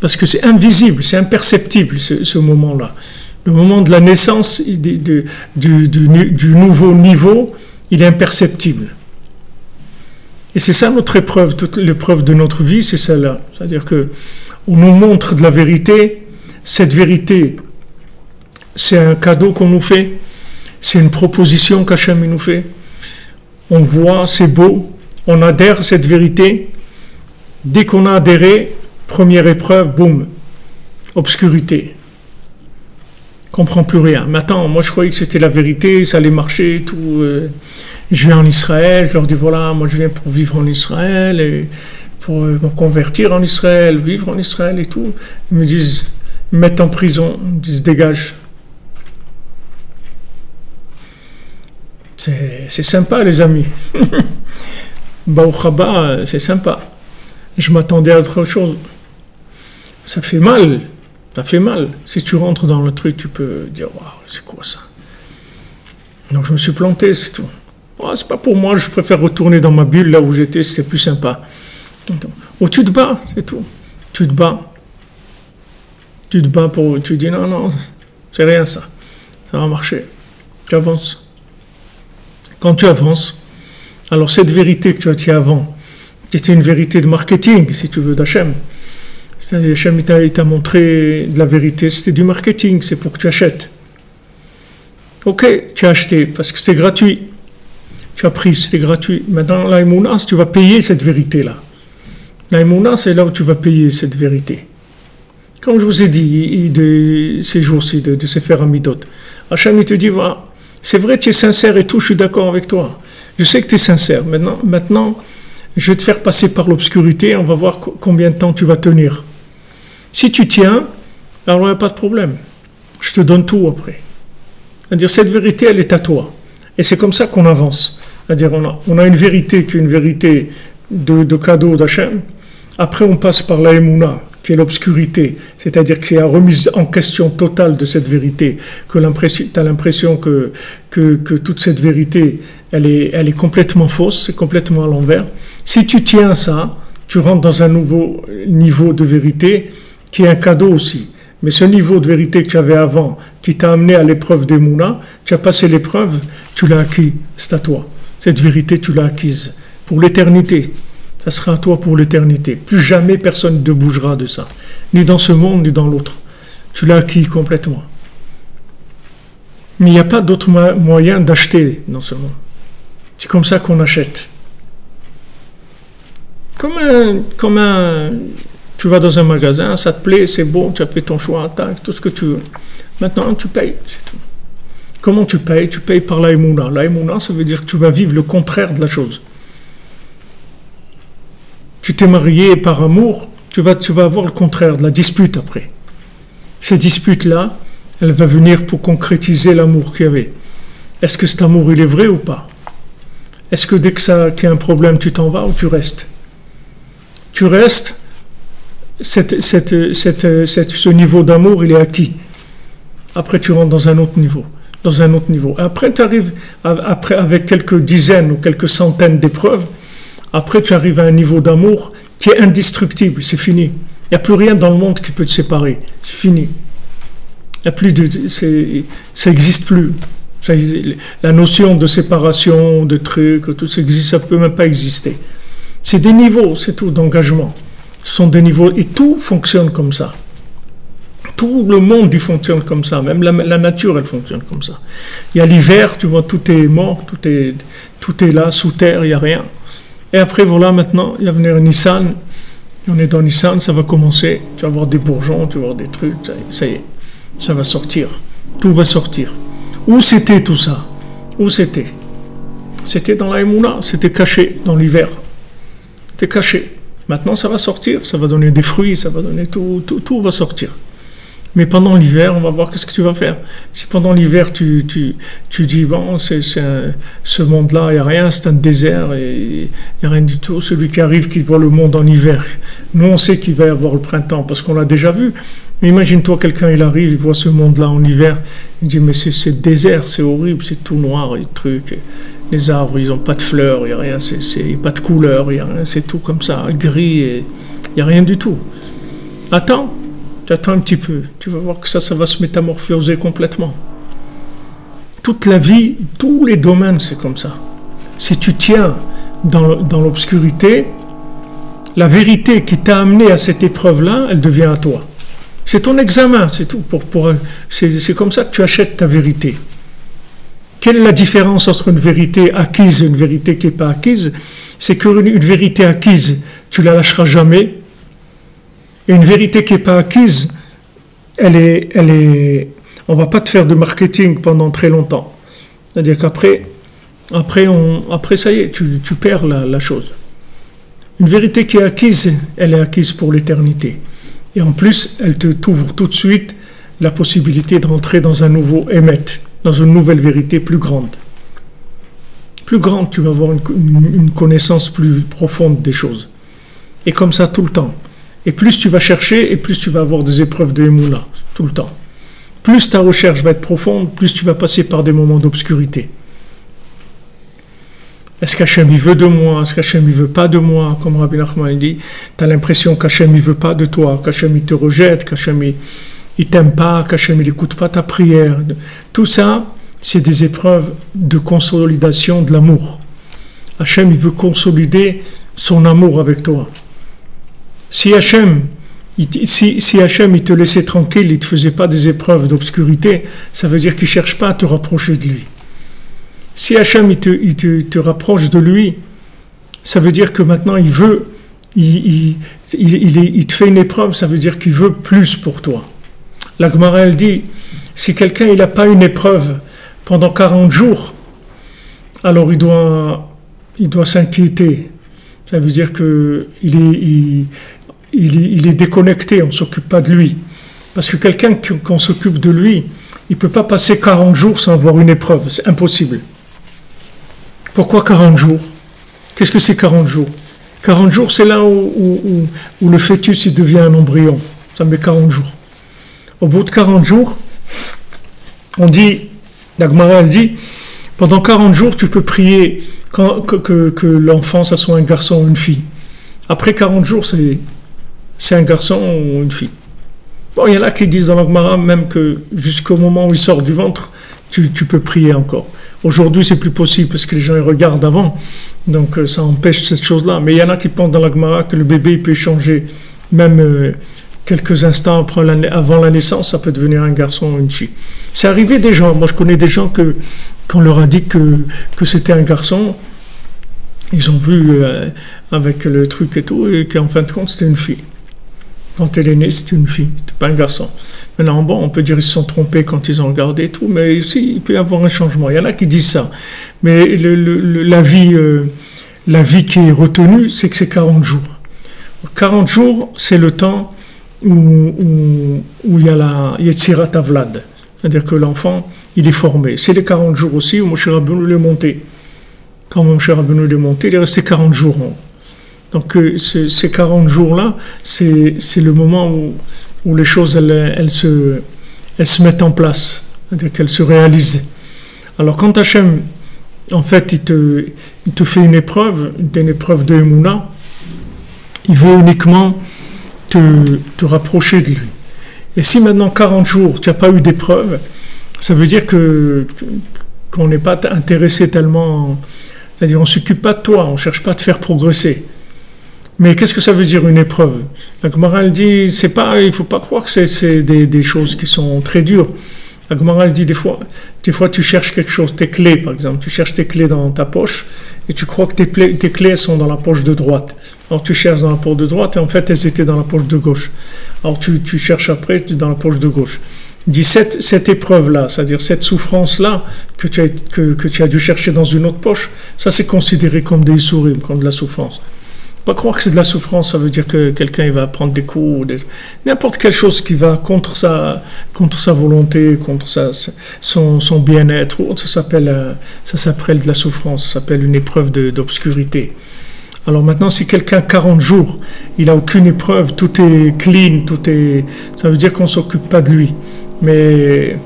Parce que c'est invisible, c'est imperceptible, ce moment-là. Le moment de la naissance du nouveau niveau, il est imperceptible. Et c'est ça notre épreuve, toute l'épreuve de notre vie, c'est celle-là. C'est-à-dire qu'on nous montre de la vérité. Cette vérité, c'est un cadeau qu'on nous fait. C'est une proposition qu'Hachem nous fait. On voit, c'est beau. On adhère à cette vérité. Dès qu'on a adhéré, première épreuve, boum, obscurité. Comprends plus rien. Mais attends, moi je croyais que c'était la vérité, ça allait marcher, tout. Je viens en Israël, je leur dis voilà, moi je viens pour vivre en Israël, et pour me convertir en Israël, vivre en Israël et tout. Ils me disent, ils me mettent en prison, ils me disent dégage. C'est sympa, les amis. Baruch, c'est sympa. Je m'attendais à autre chose. Ça fait mal. Ça fait mal. Si tu rentres dans le truc, tu peux dire, waouh, c'est quoi ça? Donc je me suis planté, c'est tout. Oh, c'est pas pour moi, je préfère retourner dans ma bulle, là où j'étais, c'est plus sympa. Ou tu te bats, c'est tout. Tu te bats. Tu te bats pour... Tu dis, non, non, c'est rien ça. Ça va marcher. Tu avances. Quand tu avances, alors cette vérité que tu as dit avant, qui était une vérité de marketing, si tu veux, d'Hachem, c'est-à-dire Hachem il t'a montré de la vérité, c'était du marketing, c'est pour que tu achètes. Ok, tu as acheté, parce que c'est gratuit. Tu as pris, c'était gratuit. Maintenant, la Emouna, tu vas payer cette vérité-là. La Emouna, c'est là où tu vas payer cette vérité. Comme je vous ai dit de ces jours-ci, de ces Sefer Hamidot, Hachem il te dit, voilà, c'est vrai, tu es sincère et tout, je suis d'accord avec toi. Je sais que tu es sincère. Maintenant, je vais te faire passer par l'obscurité, on va voir combien de temps tu vas tenir. Si tu tiens, alors il n'y a pas de problème. Je te donne tout après. C'est-à-dire, cette vérité, elle est à toi. Et c'est comme ça qu'on avance. C'est-à-dire, on a une vérité qui est une vérité de cadeau d'Hachem. Après, on passe par la Emouna, qui est l'obscurité. C'est-à-dire que c'est la remise en question totale de cette vérité, que tu as l'impression que toute cette vérité, elle est complètement fausse, c'est complètement à l'envers. Si tu tiens ça, tu rentres dans un nouveau niveau de vérité, qui est un cadeau aussi. Mais ce niveau de vérité que tu avais avant, qui t'a amené à l'épreuve d'Emouna, tu as passé l'épreuve, tu l'as acquis, c'est à toi. Cette vérité, tu l'as acquise pour l'éternité. Ça sera à toi pour l'éternité. Plus jamais personne ne bougera de ça. Ni dans ce monde, ni dans l'autre. Tu l'as acquis complètement. Mais il n'y a pas d'autre moyen d'acheter dans ce monde. C'est comme ça qu'on achète. Tu vas dans un magasin, ça te plaît, c'est beau, tu as fait ton choix, tac, tout ce que tu veux. Maintenant, tu payes, c'est tout. Comment tu payes? Tu payes par la Emouna. La Emouna, ça veut dire que tu vas vivre le contraire de la chose. Tu t'es marié par amour, tu vas avoir le contraire de la dispute après. Cette dispute-là, elle va venir pour concrétiser l'amour qu'il y avait. Est-ce que cet amour, il est vrai ou pas? Est-ce que dès qu'il y a un problème, tu t'en vas ou tu restes? Tu restes, ce niveau d'amour, il est acquis. Après, tu rentres dans un autre niveau. Après, tu arrives, avec quelques dizaines ou quelques centaines d'épreuves, après, tu arrives à un niveau d'amour qui est indestructible, c'est fini. Il n'y a plus rien dans le monde qui peut te séparer, c'est fini. Il y a plus ça n'existe plus. La notion de séparation, de trucs, tout ça existe, ça ne peut même pas exister. C'est des niveaux, c'est tout, d'engagement. Ce sont des niveaux, et tout fonctionne comme ça. Tout le monde, il fonctionne comme ça. Même la nature, elle fonctionne comme ça. Il y a l'hiver, tu vois, tout est mort, tout est là, sous terre, il n'y a rien. Et après, voilà, maintenant, il va venir Nissan. On est dans Nissan, ça va commencer. Tu vas voir des bourgeons, tu vas voir des trucs. Ça y est, ça va sortir. Tout va sortir. Où c'était tout ça? Où c'était? C'était dans la Emouna, c'était caché dans l'hiver. C'était caché. Maintenant, ça va sortir, ça va donner des fruits, ça va donner tout va sortir. Mais pendant l'hiver, on va voir qu'est-ce que tu vas faire. Si pendant l'hiver, tu dis, bon, ce monde-là, il n'y a rien, c'est un désert, il n'y a rien du tout. Celui qui arrive, qui voit le monde en hiver. Nous, on sait qu'il va y avoir le printemps, parce qu'on l'a déjà vu. Mais imagine-toi, quelqu'un, il arrive, il voit ce monde-là en hiver, il dit, mais c'est désert, c'est horrible, c'est tout noir, les trucs. Les arbres, ils n'ont pas de fleurs, il n'y a rien, il n'y a pas de couleur, il n'y a rien, c'est tout comme ça, gris, et il n'y a rien du tout. Attends un petit peu, tu vas voir que ça va se métamorphoser complètement. Toute la vie, tous les domaines, c'est comme ça. Si tu tiens dans l'obscurité, la vérité qui t'a amené à cette épreuve-là, elle devient à toi. C'est ton examen, c'est tout. C'est comme ça que tu achètes ta vérité. Quelle est la différence entre une vérité acquise et une vérité qui n'est pas acquise? C'est qu'une vérité acquise, tu ne la lâcheras jamais. Et une vérité qui n'est pas acquise, on ne va pas te faire de marketing pendant très longtemps. C'est-à-dire qu'après, ça y est, tu perds la chose. Une vérité qui est acquise, elle est acquise pour l'éternité. Et en plus, elle t'ouvre tout de suite la possibilité de rentrer dans un nouveau émet, dans une nouvelle vérité plus grande. plus grande, tu vas avoir une connaissance plus profonde des choses. Et comme ça tout le temps. Et plus tu vas chercher, et plus tu vas avoir des épreuves de Emouna, tout le temps. Plus ta recherche va être profonde, plus tu vas passer par des moments d'obscurité. Est-ce qu'Hachem il veut de moi? Est-ce qu'Hachem il veut pas de moi? Comme Rabbi Nachman dit, tu as l'impression qu'Hachem il veut pas de toi, qu'Hachem il te rejette, qu'Hachem il t'aime pas, qu'Hachem il écoute pas ta prière. Tout ça, c'est des épreuves de consolidation de l'amour. Hachem il veut consolider son amour avec toi. Si Hachem il te laissait tranquille, il ne te faisait pas des épreuves d'obscurité, ça veut dire qu'il ne cherche pas à te rapprocher de lui. Si Hachem il te rapproche de lui, ça veut dire que maintenant il veut, il te fait une épreuve, ça veut dire qu'il veut plus pour toi. La Gemara elle dit, si quelqu'un il n'a pas une épreuve pendant 40 jours, alors il doit s'inquiéter. Ça veut dire qu'il est déconnecté, on ne s'occupe pas de lui. Parce que quelqu'un qu'on s'occupe de lui, il ne peut pas passer 40 jours sans avoir une épreuve, c'est impossible. Pourquoi 40 jours? Qu'est-ce que c'est 40 jours? 40 jours, c'est là où le fœtus il devient un embryon. Ça met 40 jours. Au bout de 40 jours, on dit, la Gemara elle dit, pendant 40 jours, tu peux prier que l'enfant, ça soit un garçon ou une fille. Après 40 jours, c'est un garçon ou une fille. Bon, il y en a qui disent dans la Gemara même que jusqu'au moment où il sort du ventre, tu peux prier encore. Aujourd'hui, c'est plus possible parce que les gens ils regardent avant, donc ça empêche cette chose-là. Mais il y en a qui pensent dans la Gemara que le bébé il peut changer, même quelques instants avant la naissance, ça peut devenir un garçon ou une fille. C'est arrivé des gens, moi je connais des gens qu'on leur a dit que c'était un garçon, ils ont vu avec le truc et tout, et qu'en fin de compte c'était une fille. Quand elle est née, c'était une fille, c'était pas un garçon. Maintenant, bon, on peut dire qu'ils se sont trompés quand ils ont regardé et tout, mais aussi, il peut y avoir un changement. Il y en a qui disent ça. Mais la vie qui est retenue, c'est que c'est 40 jours. 40 jours, c'est le temps où il y a la Yetzirat Havlad. C'est-à-dire que l'enfant, il est formé. C'est les 40 jours aussi où Moshe Rabbeinu est monté. Quand Moshe Rabbeinu est monté, il est resté 40 jours. Donc ces 40 jours-là, c'est le moment où les choses elles se mettent en place, c'est-à-dire qu'elles se réalisent. Alors quand Hachem, en fait, il te fait une épreuve de Emouna, il veut uniquement te rapprocher de lui. Et si maintenant 40 jours, tu n'as pas eu d'épreuve, ça veut dire qu'on n'est pas intéressé tellement, c'est-à-dire on ne s'occupe pas de toi, on ne cherche pas à te faire progresser. Mais qu'est-ce que ça veut dire une épreuve? La Gemara elle dit, il ne faut pas croire que c'est des choses qui sont très dures. La Gemara elle dit des fois tu cherches quelque chose, tes clés par exemple, tu cherches tes clés dans ta poche et tu crois que tes clés sont dans la poche de droite. Alors tu cherches dans la poche de droite et en fait elles étaient dans la poche de gauche. Alors tu cherches après dans la poche de gauche. Il dit cette épreuve-là, c'est-à-dire cette souffrance-là que tu as dû chercher dans une autre poche, ça c'est considéré comme des issourim, comme de la souffrance. Pas croire que c'est de la souffrance, ça veut dire que quelqu'un il va prendre des coups, n'importe quelle chose qui va contre sa volonté, contre son bien-être, ça s'appelle de la souffrance, ça s'appelle une épreuve d'obscurité. Alors maintenant, si quelqu'un 40 jours, il n'a aucune épreuve, tout est clean, ça veut dire qu'on ne s'occupe pas de lui. Mais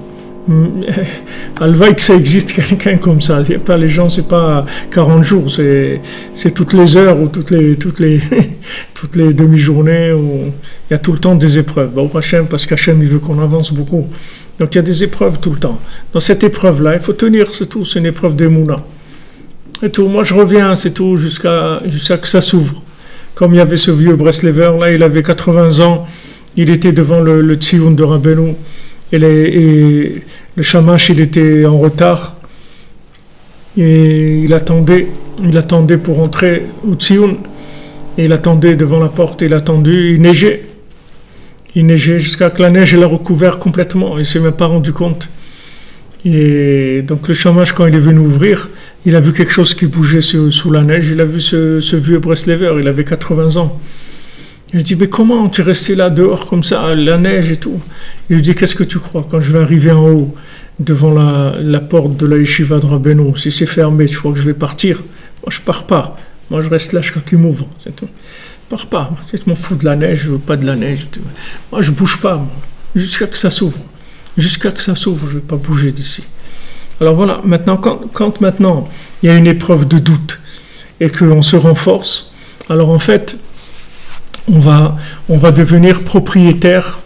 alvaï que ça existe quelqu'un comme ça. Les gens, c'est pas 40 jours, c'est toutes les heures ou toutes les demi-journées où il y a tout le temps des épreuves. Au Hachem, parce qu'Hachem il veut qu'on avance beaucoup. Donc il y a des épreuves tout le temps. Dans cette épreuve-là, il faut tenir, c'est tout. C'est une épreuve d'Emouna. Et tout. Moi, je reviens, c'est tout, jusqu'à que ça s'ouvre. Comme il y avait ce vieux Breslever, là, il avait 80 ans, il était devant le Tzion de Rabbeinu. Et le shamash, il était en retard et il attendait pour entrer au Tzion et il attendait devant la porte, il neigeait jusqu'à que la neige l'a recouvert complètement, il ne s'est même pas rendu compte. Et donc le shamash, quand il est venu ouvrir, il a vu quelque chose qui bougeait sous la neige, il a vu ce vieux Breslever, il avait 80 ans. Il dit, mais comment tu es resté là dehors comme ça, la neige et tout? Il lui dit, qu'est-ce que tu crois? Quand je vais arriver en haut devant la porte de la yeshiva de Rabbeinu. Si c'est fermé, je crois que je vais partir. Moi, je pars pas. Moi, je reste là jusqu'à qu'il m'ouvre. C'est tout. Je pars pas. Je m'en fous de la neige, je veux pas de la neige. Moi, je bouge pas. Moi. Jusqu'à que ça s'ouvre. Jusqu'à que ça s'ouvre, je vais pas bouger d'ici. Alors voilà, maintenant, quand maintenant il y a une épreuve de doute et qu'on se renforce, alors en fait, on va devenir propriétaire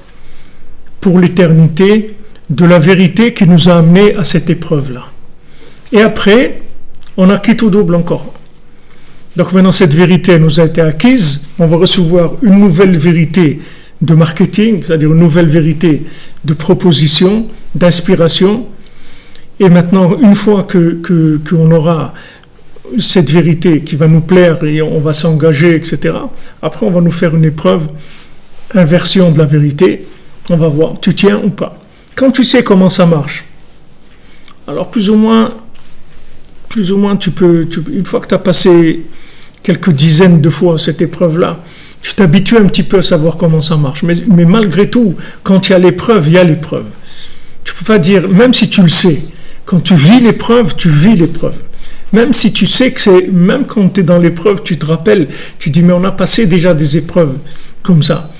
pour l'éternité de la vérité qui nous a amené à cette épreuve-là. Et après, on a quitté au double encore. Donc maintenant, cette vérité nous a été acquise, on va recevoir une nouvelle vérité de marketing, c'est-à-dire une nouvelle vérité de proposition, d'inspiration. Et maintenant, une fois qu'on aura cette vérité qui va nous plaire et on va s'engager, etc., après on va nous faire une épreuve, inversion de la vérité, on va voir, tu tiens ou pas. Quand tu sais comment ça marche, alors plus ou moins tu peux, une fois que tu as passé quelques dizaines de fois cette épreuve-là, tu t'habitues un petit peu à savoir comment ça marche. Mais malgré tout, quand il y a l'épreuve, il y a l'épreuve. Tu ne peux pas dire, même si tu le sais, quand tu vis l'épreuve, tu vis l'épreuve. Même si tu sais que c'est, même quand tu es dans l'épreuve, tu te rappelles, tu dis, mais on a passé déjà des épreuves comme ça.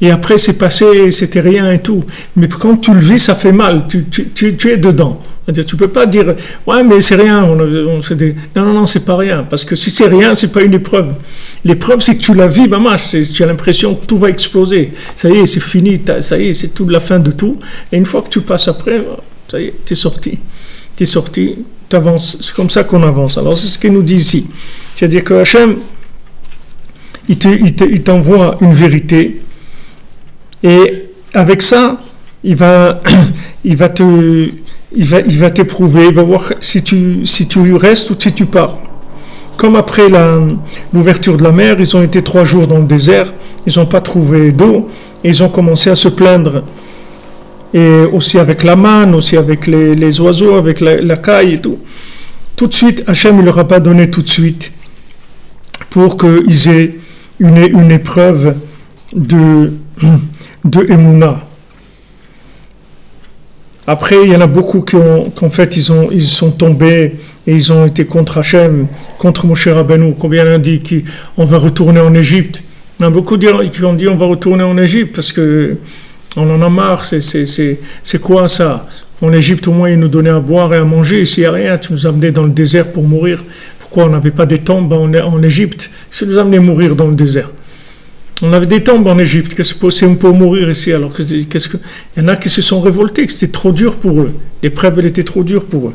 Et après, c'est passé, c'était rien et tout. Mais quand tu le vis, ça fait mal. Tu es dedans. C'est-à-dire, tu peux pas dire, ouais, mais c'est rien. Non, c'est pas rien. Parce que si c'est rien, c'est pas une épreuve. L'épreuve, c'est que tu la vis, tu as l'impression que tout va exploser. Ça y est, c'est fini. Ça y est, c'est toute la fin de tout. Et une fois que tu passes après, ça y est, t'es sorti. T'es sorti, t'avances. C'est comme ça qu'on avance. Alors, c'est ce qu'il nous dit ici. C'est-à-dire que Hachem, il t'envoie une vérité. Et avec ça, il va t'éprouver, il va voir si tu restes ou si tu pars. Comme après l'ouverture de la mer, ils ont été 3 jours dans le désert, ils n'ont pas trouvé d'eau, et ils ont commencé à se plaindre. Et aussi avec la manne, aussi avec les oiseaux, avec la caille et tout. Tout de suite, Hachem ne leur a pas donné tout de suite pour qu'ils aient une épreuve de Emouna. Après, il y en a beaucoup qu'en fait, ils sont tombés et ils ont été contre Hachem, contre Moshe Rabbeinu. Combien on a dit qu'on va retourner en Égypte? Il y en a beaucoup qui ont dit on va retourner en Égypte parce que on en a marre. C'est quoi ça? En Égypte, au moins, ils nous donnaient à boire et à manger. Ici, il n'y a rien. Tu nous amenais dans le désert pour mourir. Pourquoi on n'avait pas des tombes en Égypte? Tu nous amenais mourir dans le désert. On avait des tombes en Égypte, qu'est-ce que c'est pour mourir ici? Alors, il y en a qui se sont révoltés, que c'était trop dur pour eux. L'épreuve, elle était trop dure pour eux.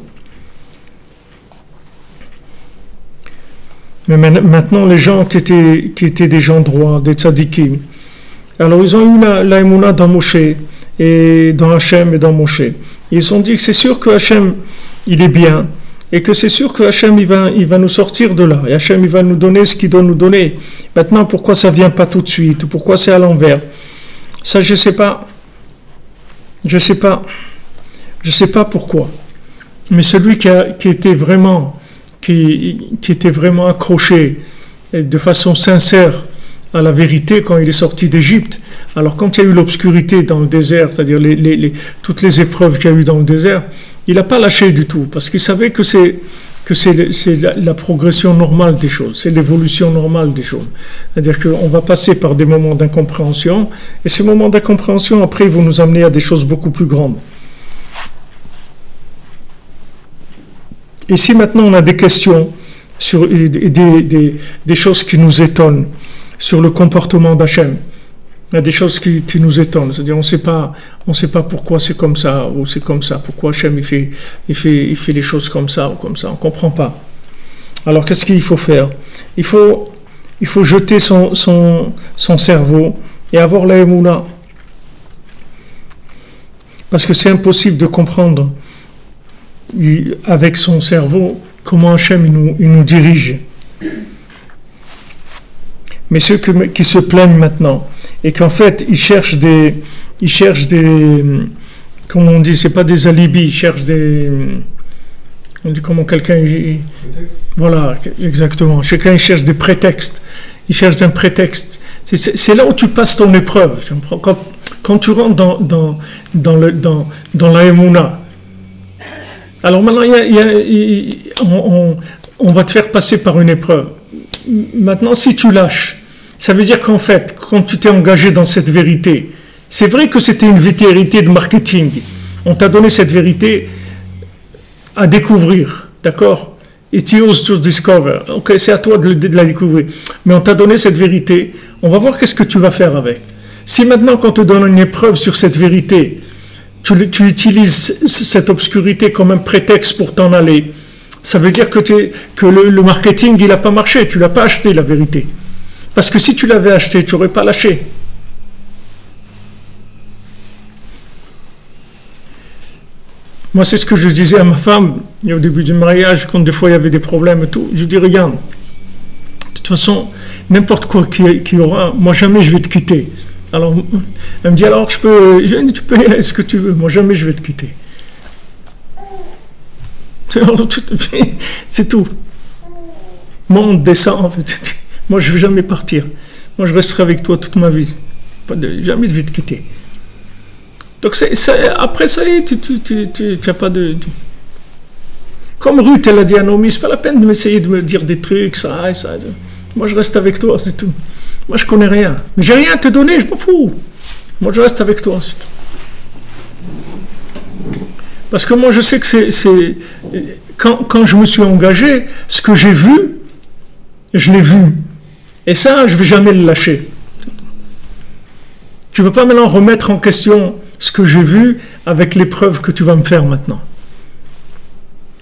Mais maintenant, les gens qui étaient des gens droits, des tzadikim, alors ils ont eu la émouna dans Moshe, et dans Hachem et dans Moshe. Ils ont dit que c'est sûr que Hachem, il est bien, et que c'est sûr que Hachem, il va nous sortir de là. Et Hachem, il va nous donner ce qu'il doit nous donner. Maintenant, pourquoi ça ne vient pas tout de suite? Pourquoi c'est à l'envers? Ça, je ne sais pas. Je ne sais pas pourquoi. Mais celui qui était vraiment accroché de façon sincère à la vérité quand il est sorti d'Égypte, alors quand il y a eu l'obscurité dans le désert, c'est-à-dire toutes les épreuves qu'il y a eu dans le désert, il n'a pas lâché du tout, parce qu'il savait que c'est la progression normale des choses, c'est l'évolution normale des choses. C'est-à-dire qu'on va passer par des moments d'incompréhension, et ces moments d'incompréhension, après, ils vont nous amener à des choses beaucoup plus grandes. Et si maintenant on a des questions sur des choses qui nous étonnent sur le comportement d'Hachem, il y a des choses qui nous étonnent, c'est-à-dire on ne sait pas pourquoi c'est comme ça ou c'est comme ça, pourquoi Hachem il fait les choses comme ça ou comme ça, on ne comprend pas. Alors qu'est-ce qu'il faut faire? Il faut jeter son cerveau et avoir la émouna, parce que c'est impossible de comprendre avec son cerveau comment Hachem il nous dirige. Mais ceux qui se plaignent maintenant et qu'en fait ils cherchent des comment on dit, c'est pas des alibis, ils cherchent on dit comment quelqu'un voilà, exactement, chacun il cherche des prétextes, il cherche un prétexte. C'est là où tu passes ton épreuve. Quand tu rentres dans la émouna, Alors maintenant, on va te faire passer par une épreuve. Maintenant, si tu lâches, ça veut dire qu'en fait, quand tu t'es engagé dans cette vérité, c'est vrai que c'était une vérité de marketing. On t'a donné cette vérité à découvrir, d'accord? It's yours to discover. Ok, c'est à toi de la découvrir. Mais on t'a donné cette vérité. On va voir qu'est-ce que tu vas faire avec. Si maintenant, quand on te donne une épreuve sur cette vérité, tu utilises cette obscurité comme un prétexte pour t'en aller, ça veut dire que le marketing, il n'a pas marché. Tu ne l'as pas acheté, la vérité. Parce que si tu l'avais acheté, tu n'aurais pas lâché. Moi, c'est ce que je disais à ma femme au début du mariage, quand des fois il y avait des problèmes et tout. Je dis, regarde, de toute façon, n'importe quoi qu'il y aura, moi jamais je vais te quitter. Alors, elle me dit, alors tu peux y ce que tu veux, moi jamais je vais te quitter. C'est tout. Monte, descend, en fait. Moi je ne vais jamais partir. Moi je resterai avec toi toute ma vie. Jamais je vais te quitter. Donc après ça, tu n'as pas de... Comme Ruth, elle a dit à Naomi, c'est pas la peine de m'essayer de me dire des trucs, ça. Moi je reste avec toi, c'est tout. Moi je connais rien. Mais j'ai rien à te donner, je m'en fous. Moi je reste avec toi, c'est tout. Parce que moi je sais que quand je me suis engagé, ce que j'ai vu, je l'ai vu. Et ça, je ne vais jamais le lâcher. Tu ne veux pas maintenant remettre en question ce que j'ai vu avec l'épreuve que tu vas me faire maintenant.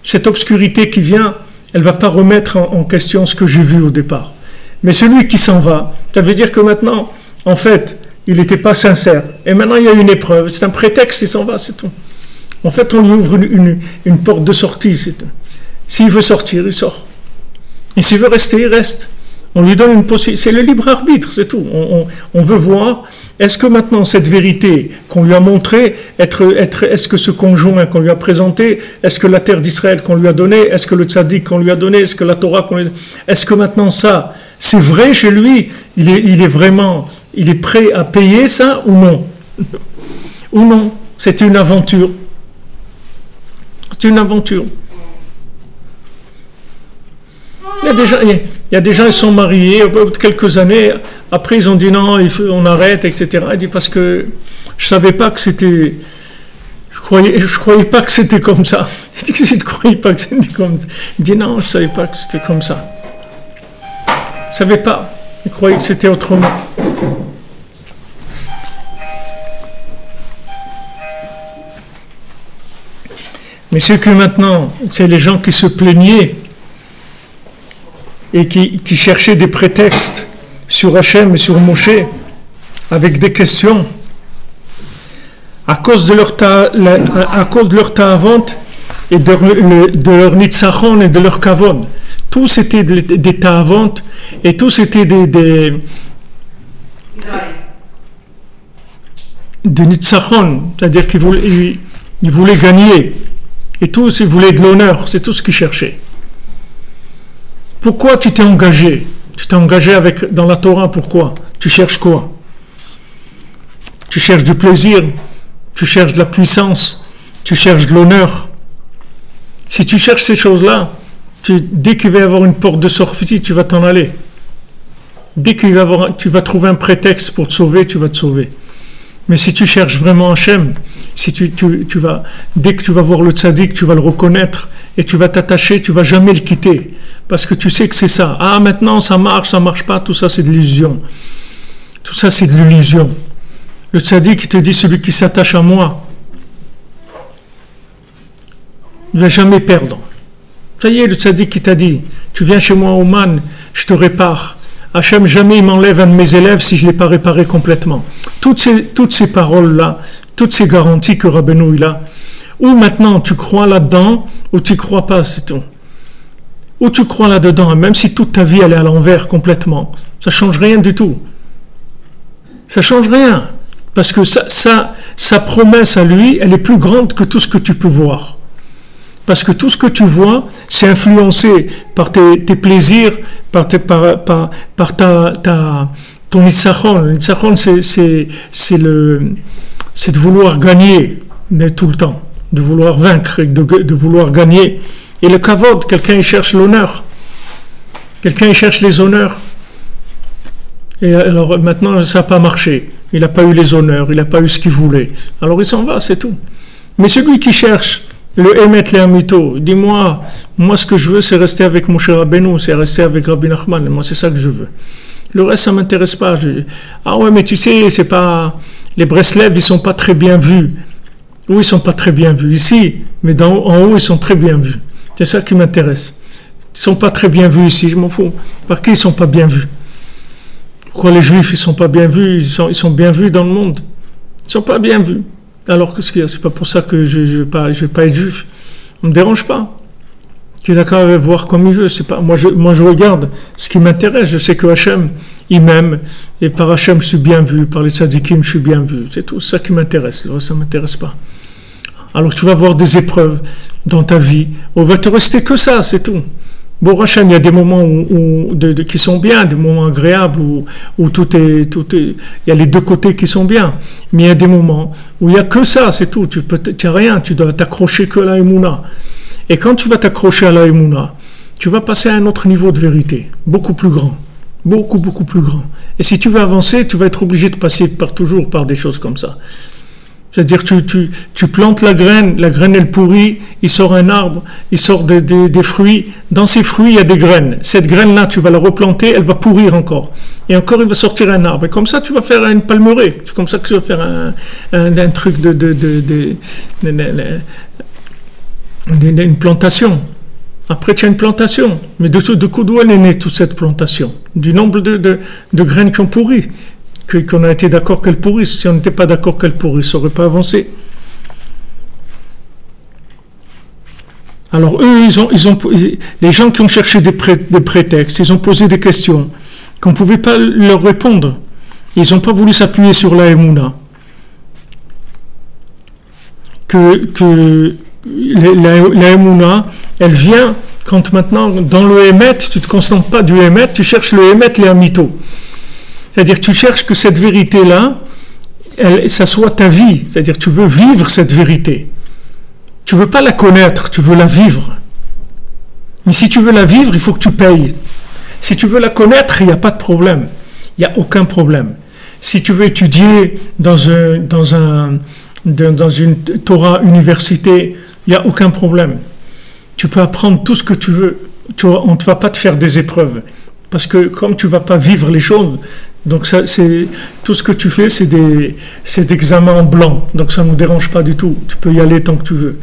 Cette obscurité qui vient, elle ne va pas remettre en question ce que j'ai vu au départ. Mais celui qui s'en va, ça veut dire que maintenant, en fait, il n'était pas sincère. Et maintenant, il y a une épreuve. C'est un prétexte, il s'en va, c'est tout. En fait, on lui ouvre une porte de sortie, c'est tout. S'il veut sortir, il sort. Et s'il veut rester, il reste. On lui donne une possibilité. C'est le libre arbitre, c'est tout. On veut voir, est-ce que maintenant cette vérité qu'on lui a montrée, est-ce que ce conjoint qu'on lui a présenté, est-ce que la terre d'Israël qu'on lui a donnée, est-ce que le tzaddik qu'on lui a donné, est-ce que la Torah qu'on lui a donnée, est-ce que maintenant ça, c'est vrai chez lui, il est prêt à payer ça ou non? Ou non? C'était une aventure. C'est une aventure. Il y a des gens, ils sont mariés, au bout de quelques années, après ils ont dit non, on arrête, etc. Il dit parce que je savais pas que c'était, je croyais pas que c'était comme ça. Il dit que je ne croyais pas que c'était comme ça. Il dit non, je savais pas que c'était comme ça. Je savais pas. Il croyait que c'était autrement. Mais ce que maintenant, c'est les gens qui se plaignaient et qui cherchaient des prétextes sur Hachem et sur Moshe avec des questions à cause de leur ta'avant et de leur nitzachon et de leur kavon. Tout c'était des ta'avant et tout c'était des nitzachon, c'est-à-dire qu'ils voulaient gagner. Et tous, ils voulaient de l'honneur, c'est tout ce qu'ils cherchaient. Pourquoi tu t'es engagé? Tu t'es engagé dans la Torah, pourquoi? Tu cherches quoi? Tu cherches du plaisir, tu cherches de la puissance, tu cherches de l'honneur. Si tu cherches ces choses-là, dès qu'il va y avoir une porte de sortie, tu vas t'en aller. Dès tu vas trouver un prétexte pour te sauver, tu vas te sauver. Mais si tu cherches vraiment Hachem, si dès que tu vas voir le tzaddik, tu vas le reconnaître et tu vas t'attacher, tu vas jamais le quitter. Parce que tu sais que c'est ça. Ah, maintenant ça marche pas, tout ça c'est de l'illusion. Tout ça c'est de l'illusion. Le tzaddik te dit, celui qui s'attache à moi, il ne va jamais perdre. Ça y est, le tzaddik qui t'a dit, tu viens chez moi au man, je te répare. Hachem, jamais il m'enlève un de mes élèves si je ne l'ai pas réparé complètement. Toutes ces paroles-là, toutes ces garanties que Rabbeinu il a, ou maintenant tu crois là-dedans, ou tu ne crois pas, c'est tout. Ou tu crois là-dedans, même si toute ta vie elle est à l'envers complètement, ça ne change rien du tout. Ça ne change rien. Parce que sa promesse à lui, elle est plus grande que tout ce que tu peux voir. Parce que tout ce que tu vois, c'est influencé par tes plaisirs, par ton nitzachon. Le nitzachon, c'est de vouloir gagner tout le temps. de vouloir vaincre, de vouloir gagner. Et le kavod, quelqu'un il cherche l'honneur. Quelqu'un il cherche les honneurs. Et alors maintenant, ça n'a pas marché. Il n'a pas eu les honneurs, il n'a pas eu ce qu'il voulait. Alors il s'en va, c'est tout. Mais celui qui cherche le Emet le Amito, dis-moi, moi ce que je veux c'est rester avec Moshe Rabbeinu, c'est rester avec Rabbi Nachman, moi c'est ça que je veux. Le reste ça ne m'intéresse pas. Ah ouais, mais tu sais, c'est pas... Les Breslev, ils ne sont pas très bien vus. Oui, ils ne sont pas très bien vus ici, mais en haut, ils sont très bien vus. C'est ça qui m'intéresse. Ils ne sont pas très bien vus ici, je m'en fous. Par qui ils ne sont pas bien vus? Pourquoi les Juifs, ils ne sont pas bien vus? Ils sont bien vus dans le monde. Ils ne sont pas bien vus. Alors, qu'est-ce qu'il y a? C'est pas pour ça que je ne vais pas être juif. On ne me dérange pas. Qu'il a qu'à voir comme il veut. C'est pas, moi, je regarde ce qui m'intéresse. Je sais que Hachem, il m'aime. Et par Hachem, je suis bien vu. Par les tzadikim, je suis bien vu. C'est tout ça qui m'intéresse. Le reste, ça ne m'intéresse pas. Alors, tu vas avoir des épreuves dans ta vie. On va te rester que ça, c'est tout. Bon, Hachem, il y a des moments qui sont bien, des moments agréables, où tout est, il y a les deux côtés qui sont bien. Mais il y a des moments où il n'y a que ça, c'est tout. Tu n'as rien, tu dois t'accrocher que à la Emouna. Et quand tu vas t'accrocher à la Emouna, tu vas passer à un autre niveau de vérité, beaucoup plus grand. Beaucoup, beaucoup plus grand. Et si tu veux avancer, tu vas être obligé de passer toujours par des choses comme ça. C'est-à-dire, tu plantes la graine elle pourrit, il sort un arbre, il sort des fruits. Dans ces fruits, il y a des graines. Cette graine-là, tu vas la replanter, elle va pourrir encore. Et encore, il va sortir un arbre. Et comme ça, tu vas faire une palmeraie. C'est comme ça que tu vas faire un truc une plantation. Après, tu as une plantation. Mais de coup, d'où elle est née, toute cette plantation? Du nombre de graines qui ont pourri. Qu'on a été d'accord qu'elle pourrisse. Si on n'était pas d'accord qu'elle pourrisse, ça n'aurait pas avancé. Alors eux, les gens qui ont cherché des prétextes, ils ont posé des questions qu'on ne pouvait pas leur répondre. Ils n'ont pas voulu s'appuyer sur la Emouna. La Emouna, elle vient quand maintenant, dans le Emet, tu ne te concentres pas du Emet, tu cherches le Emet, les Amito. C'est-à-dire que tu cherches que cette vérité-là, ça soit ta vie. C'est-à-dire que tu veux vivre cette vérité. Tu ne veux pas la connaître, tu veux la vivre. Mais si tu veux la vivre, il faut que tu payes. Si tu veux la connaître, il n'y a pas de problème. Il n'y a aucun problème. Si tu veux étudier dans une Torah université, il n'y a aucun problème. Tu peux apprendre tout ce que tu veux. On ne va pas te faire des épreuves. Parce que comme tu ne vas pas vivre les choses, donc ça, tout ce que tu fais, c'est des examens en blanc. Donc ça ne nous dérange pas du tout. Tu peux y aller tant que tu veux.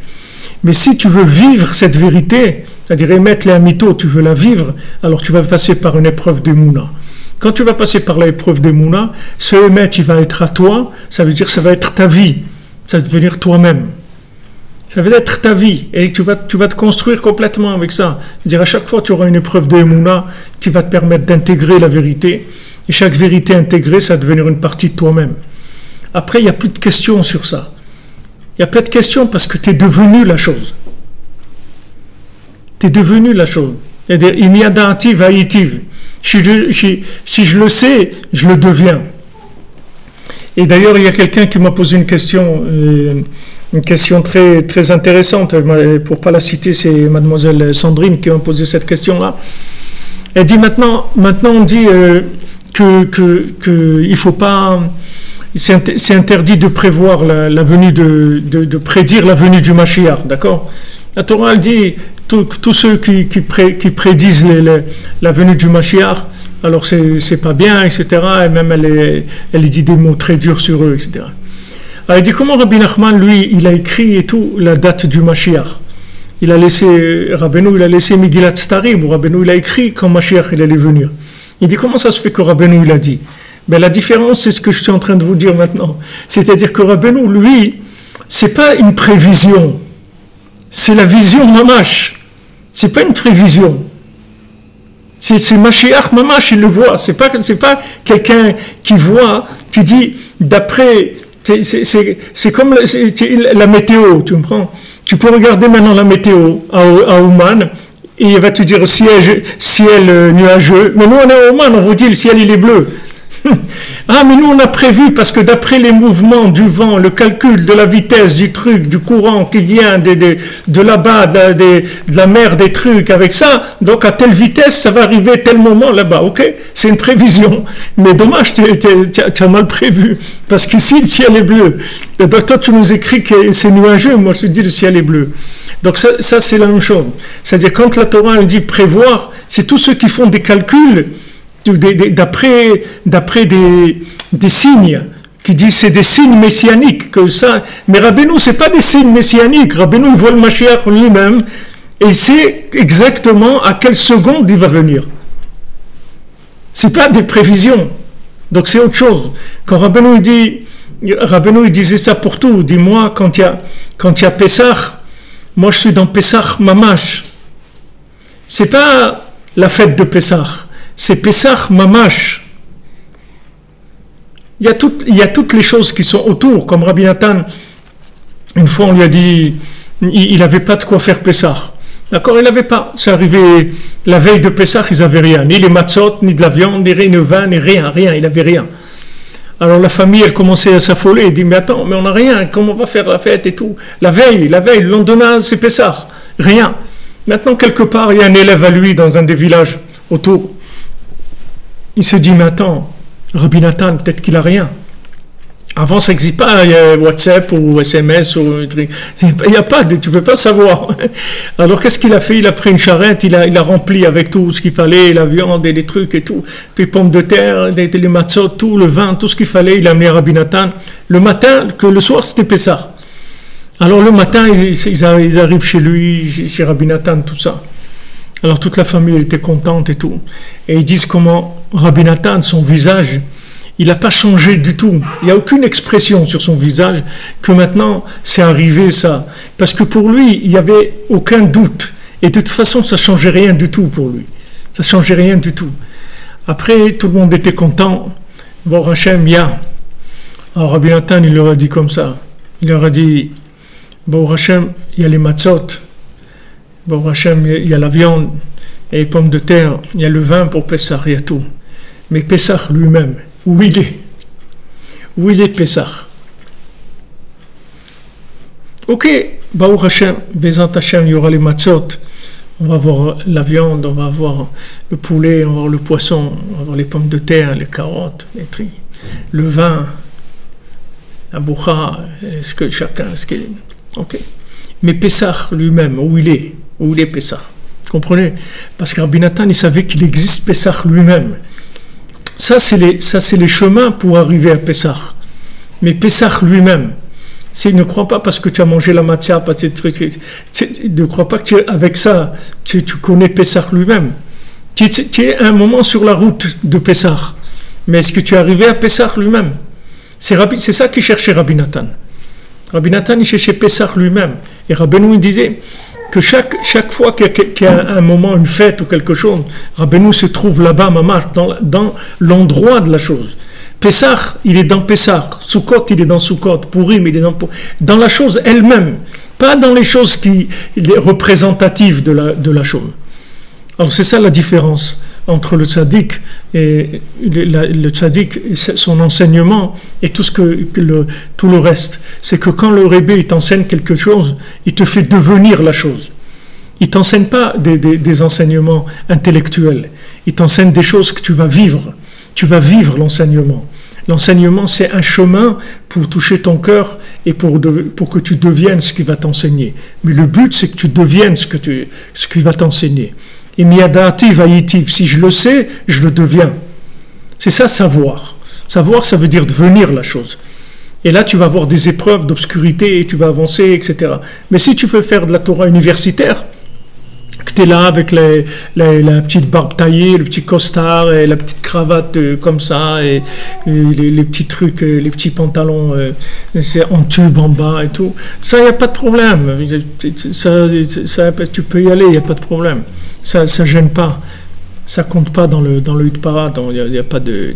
Mais si tu veux vivre cette vérité, c'est-à-dire émettre les amito, tu veux la vivre, alors tu vas passer par une épreuve d'Emouna. Quand tu vas passer par l'épreuve d'Emouna, ce émettre, il va être à toi, ça veut dire que ça va être ta vie. Ça va devenir toi-même. Ça va être ta vie. Et tu vas te construire complètement avec ça. C'est-à-dire à chaque fois, tu auras une épreuve d'Emouna qui va te permettre d'intégrer la vérité. Et chaque vérité intégrée, ça va devenir une partie de toi-même. Après, il n'y a plus de questions sur ça. Il n'y a pas de questions parce que tu es devenu la chose. Tu es devenu la chose. C'est-à-dire, imiadativ haïtiv. Si je le sais, je le deviens. Et d'ailleurs, il y a quelqu'un qui m'a posé une question très, très intéressante. Pour ne pas la citer, c'est mademoiselle Sandrine qui m'a posé cette question-là. Elle dit maintenant on dit que il faut pas, c'est interdit de prévoir la venue de prédire la venue du Mashiach, d'accord? La Torah elle dit tous ceux qui prédisent la venue du Mashiach, alors c'est pas bien, etc. Et même elle dit des mots très durs sur eux, etc. Alors elle dit comment Rabbi Nachman, lui, il a écrit et tout la date du Mashiach. Rabbeinu, il a laissé Megillat Starim, où Rabbeinu, il a écrit quand Mashiach il allait venir. Il dit comment ça se fait que Rabbeinu, il a dit? Ben, la différence, c'est ce que je suis en train de vous dire maintenant. C'est-à-dire que Rabbeinu, lui, c'est pas une prévision. C'est la vision mamash. C'est pas une prévision. C'est Mashiach mamash, il le voit. C'est pas quelqu'un qui voit, qui dit, d'après, c'est comme la météo, tu comprends? Tu peux regarder maintenant la météo à Ouman, et il va te dire ciel nuageux. Mais nous, on est à Ouman, on vous dit le ciel il est bleu. Ah, mais nous on a prévu, parce que d'après les mouvements du vent, le calcul de la vitesse du truc, du courant qui vient de là-bas, de la mer des trucs, avec ça, donc à telle vitesse, ça va arriver à tel moment là-bas, ok? C'est une prévision. Mais dommage, tu as mal prévu, parce qu'ici le ciel est bleu. Et donc toi tu nous écris que c'est nuageux, moi je te dis le ciel est bleu. Donc ça c'est la même chose. C'est-à-dire quand la Torah elle dit prévoir, c'est tous ceux qui font des calculs, d'après des signes, qui disent c'est des signes messianiques, que ça, mais Rabbeinu c'est pas des signes messianiques, Rabbeinu voit le Mashiach lui-même, et il sait exactement à quelle seconde il va venir. C'est pas des prévisions, donc c'est autre chose. Quand Rabbeinu il disait ça pour tout, dis-moi quand il y a Pessah, moi je suis dans Pessah Mamash, c'est pas la fête de Pessah, c'est Pessah Mamash. Il y a toutes les choses qui sont autour, comme Rabbi Nathan, une fois on lui a dit, il n'avait pas de quoi faire Pessah. D'accord, il n'avait pas. C'est arrivé la veille de Pessah, ils n'avaient rien, ni les matzot, ni de la viande, ni le vin, ni rien, il n'avait rien. Alors la famille, elle commençait à s'affoler, elle dit, mais attends, mais on n'a rien, comment on va faire la fête et tout? La veille, le lendemain, c'est Pessah, rien. Maintenant, quelque part, il y a un élève à lui dans un des villages autour. Il se dit, mais attends, Rabbi Nathan, peut-être qu'il n'a rien. Avant, ça n'existe pas, il y a WhatsApp ou SMS ou un truc. Il n'y a pas, tu ne peux pas savoir. Alors, qu'est-ce qu'il a fait? Il a pris une charrette, il a rempli avec tout ce qu'il fallait, la viande et les trucs et tout, des pommes de terre, les matzot, tout, le vin, tout ce qu'il fallait, il a amené à Rabbi Nathan. Le matin, que le soir, c'était Pessah. Alors, le matin, ils arrivent chez lui, chez Rabbi Nathan, tout ça. Alors toute la famille elle était contente et tout. Et ils disent comment Rabbi Nathan, son visage, il n'a pas changé du tout. Il n'y a aucune expression sur son visage que maintenant c'est arrivé ça. Parce que pour lui, il n'y avait aucun doute. Et de toute façon, ça ne changeait rien du tout pour lui. Ça ne changeait rien du tout. Après, tout le monde était content. Bon, Hachem, ya. Alors Rabbi Nathan, il leur a dit comme ça. Il leur a dit, bon, Hachem, il y a les matzot. Bon, Hachem, il y a la viande, il y a les pommes de terre, il y a le vin pour Pessah, il y a tout. Mais Pessah lui-même, où il est? Où il est Pessah? Ok, Baruch Hachem, Bezat Hachem, il y aura les matzot, on va avoir la viande, on va avoir le poulet, on va avoir le poisson, on va avoir les pommes de terre, les carottes, le vin, la boucha, ok. Mais Pessah lui-même, où il est? Où il est Pessah? Vous comprenez? Parce que Rabbi Nathan, il savait qu'il existe Pessah lui-même. Ça, c'est les chemins pour arriver à Pessah. Mais Pessah lui-même, ne crois pas parce que tu as mangé la matzah, ne crois pas que avec ça, tu connais Pessah lui-même. Tu es à un moment sur la route de Pessah. Mais est-ce que tu es arrivé à Pessah lui-même? C'est ça qu'il cherchait Rabbi Nathan. Rabbi Nathan, il cherchait Pessah lui-même. Et Rabbeinu, il disait que chaque fois qu'il y a un moment, une fête ou quelque chose, Rabbeinu se trouve là-bas, mamash, dans l'endroit de la chose. Pessah, il est dans Pessah. Sukkot, il est dans Sukkot. Purim, il est dans la chose elle-même. Pas dans les choses représentatives de la chose. Alors c'est ça la différence entre le tzaddik et le tzaddik, son enseignement et tout le reste. C'est que quand le Rebbe il t'enseigne quelque chose, il te fait devenir la chose. Il ne t'enseigne pas des enseignements intellectuels. Il t'enseigne des choses que tu vas vivre. Tu vas vivre l'enseignement. L'enseignement, c'est un chemin pour toucher ton cœur et pour que tu deviennes ce qu'il va t'enseigner. Mais le but, c'est que tu deviennes ce qu'il va t'enseigner. Et miyadati vayitiv, si je le sais, je le deviens. C'est ça, savoir. Savoir, ça veut dire devenir la chose. Et là, tu vas avoir des épreuves d'obscurité, et tu vas avancer, etc. Mais si tu veux faire de la Torah universitaire, que tu es là avec la petite barbe taillée, le petit costard, et la petite cravate comme ça, et les petits trucs, les petits pantalons en tube en bas et tout, ça, il n'y a pas de problème. Ça, tu peux y aller, il n'y a pas de problème. Ça ne gêne pas. Ça compte pas dans le Hitpara, il n'y a pas de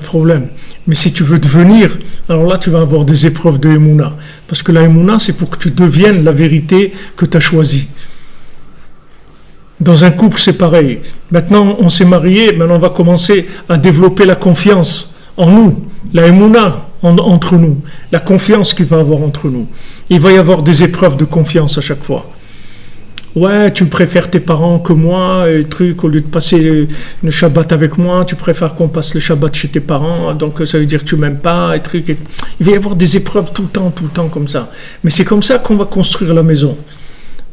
problème. Mais si tu veux devenir, alors là, tu vas avoir des épreuves de Emouna. Parce que la Emouna, c'est pour que tu deviennes la vérité que tu as choisie. Dans un couple, c'est pareil. Maintenant, on s'est marié, maintenant on va commencer à développer la confiance en nous, la émouna entre nous, la confiance qu'il va avoir entre nous. Il va y avoir des épreuves de confiance à chaque fois. Ouais, tu préfères tes parents que moi, et truc, au lieu de passer le Shabbat avec moi, tu préfères qu'on passe le Shabbat chez tes parents, donc ça veut dire que tu m'aimes pas, et truc. Il va y avoir des épreuves tout le temps comme ça. Mais c'est comme ça qu'on va construire la maison.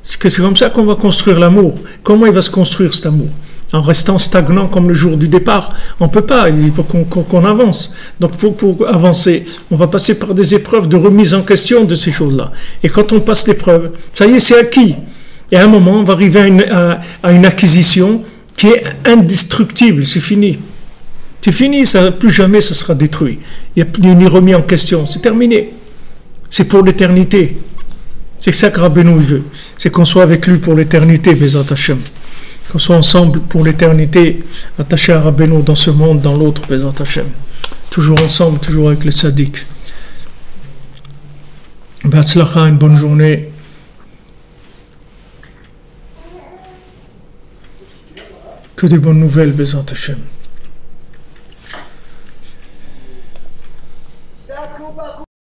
C'est comme ça qu'on va construire l'amour. Comment il va se construire cet amour? En restant stagnant comme le jour du départ, on ne peut pas, il faut qu'on avance. Donc pour avancer, on va passer par des épreuves de remise en question de ces choses-là. Et quand on passe l'épreuve, ça y est, c'est acquis. Et à un moment, on va arriver à une acquisition qui est indestructible, c'est fini. C'est fini, ça, plus jamais ça sera détruit. Il n'y a ni remis en question, c'est terminé. C'est pour l'éternité. C'est ça que Rabbeinu veut. C'est qu'on soit avec lui pour l'éternité, Bezat Hashem. Qu'on soit ensemble pour l'éternité, attachés à Rabbeinu dans ce monde, dans l'autre, Bezat Hashem. Toujours ensemble, toujours avec les tzaddik. Be'atzlacha, une bonne journée. Que des bonnes nouvelles, Bezat Hashem.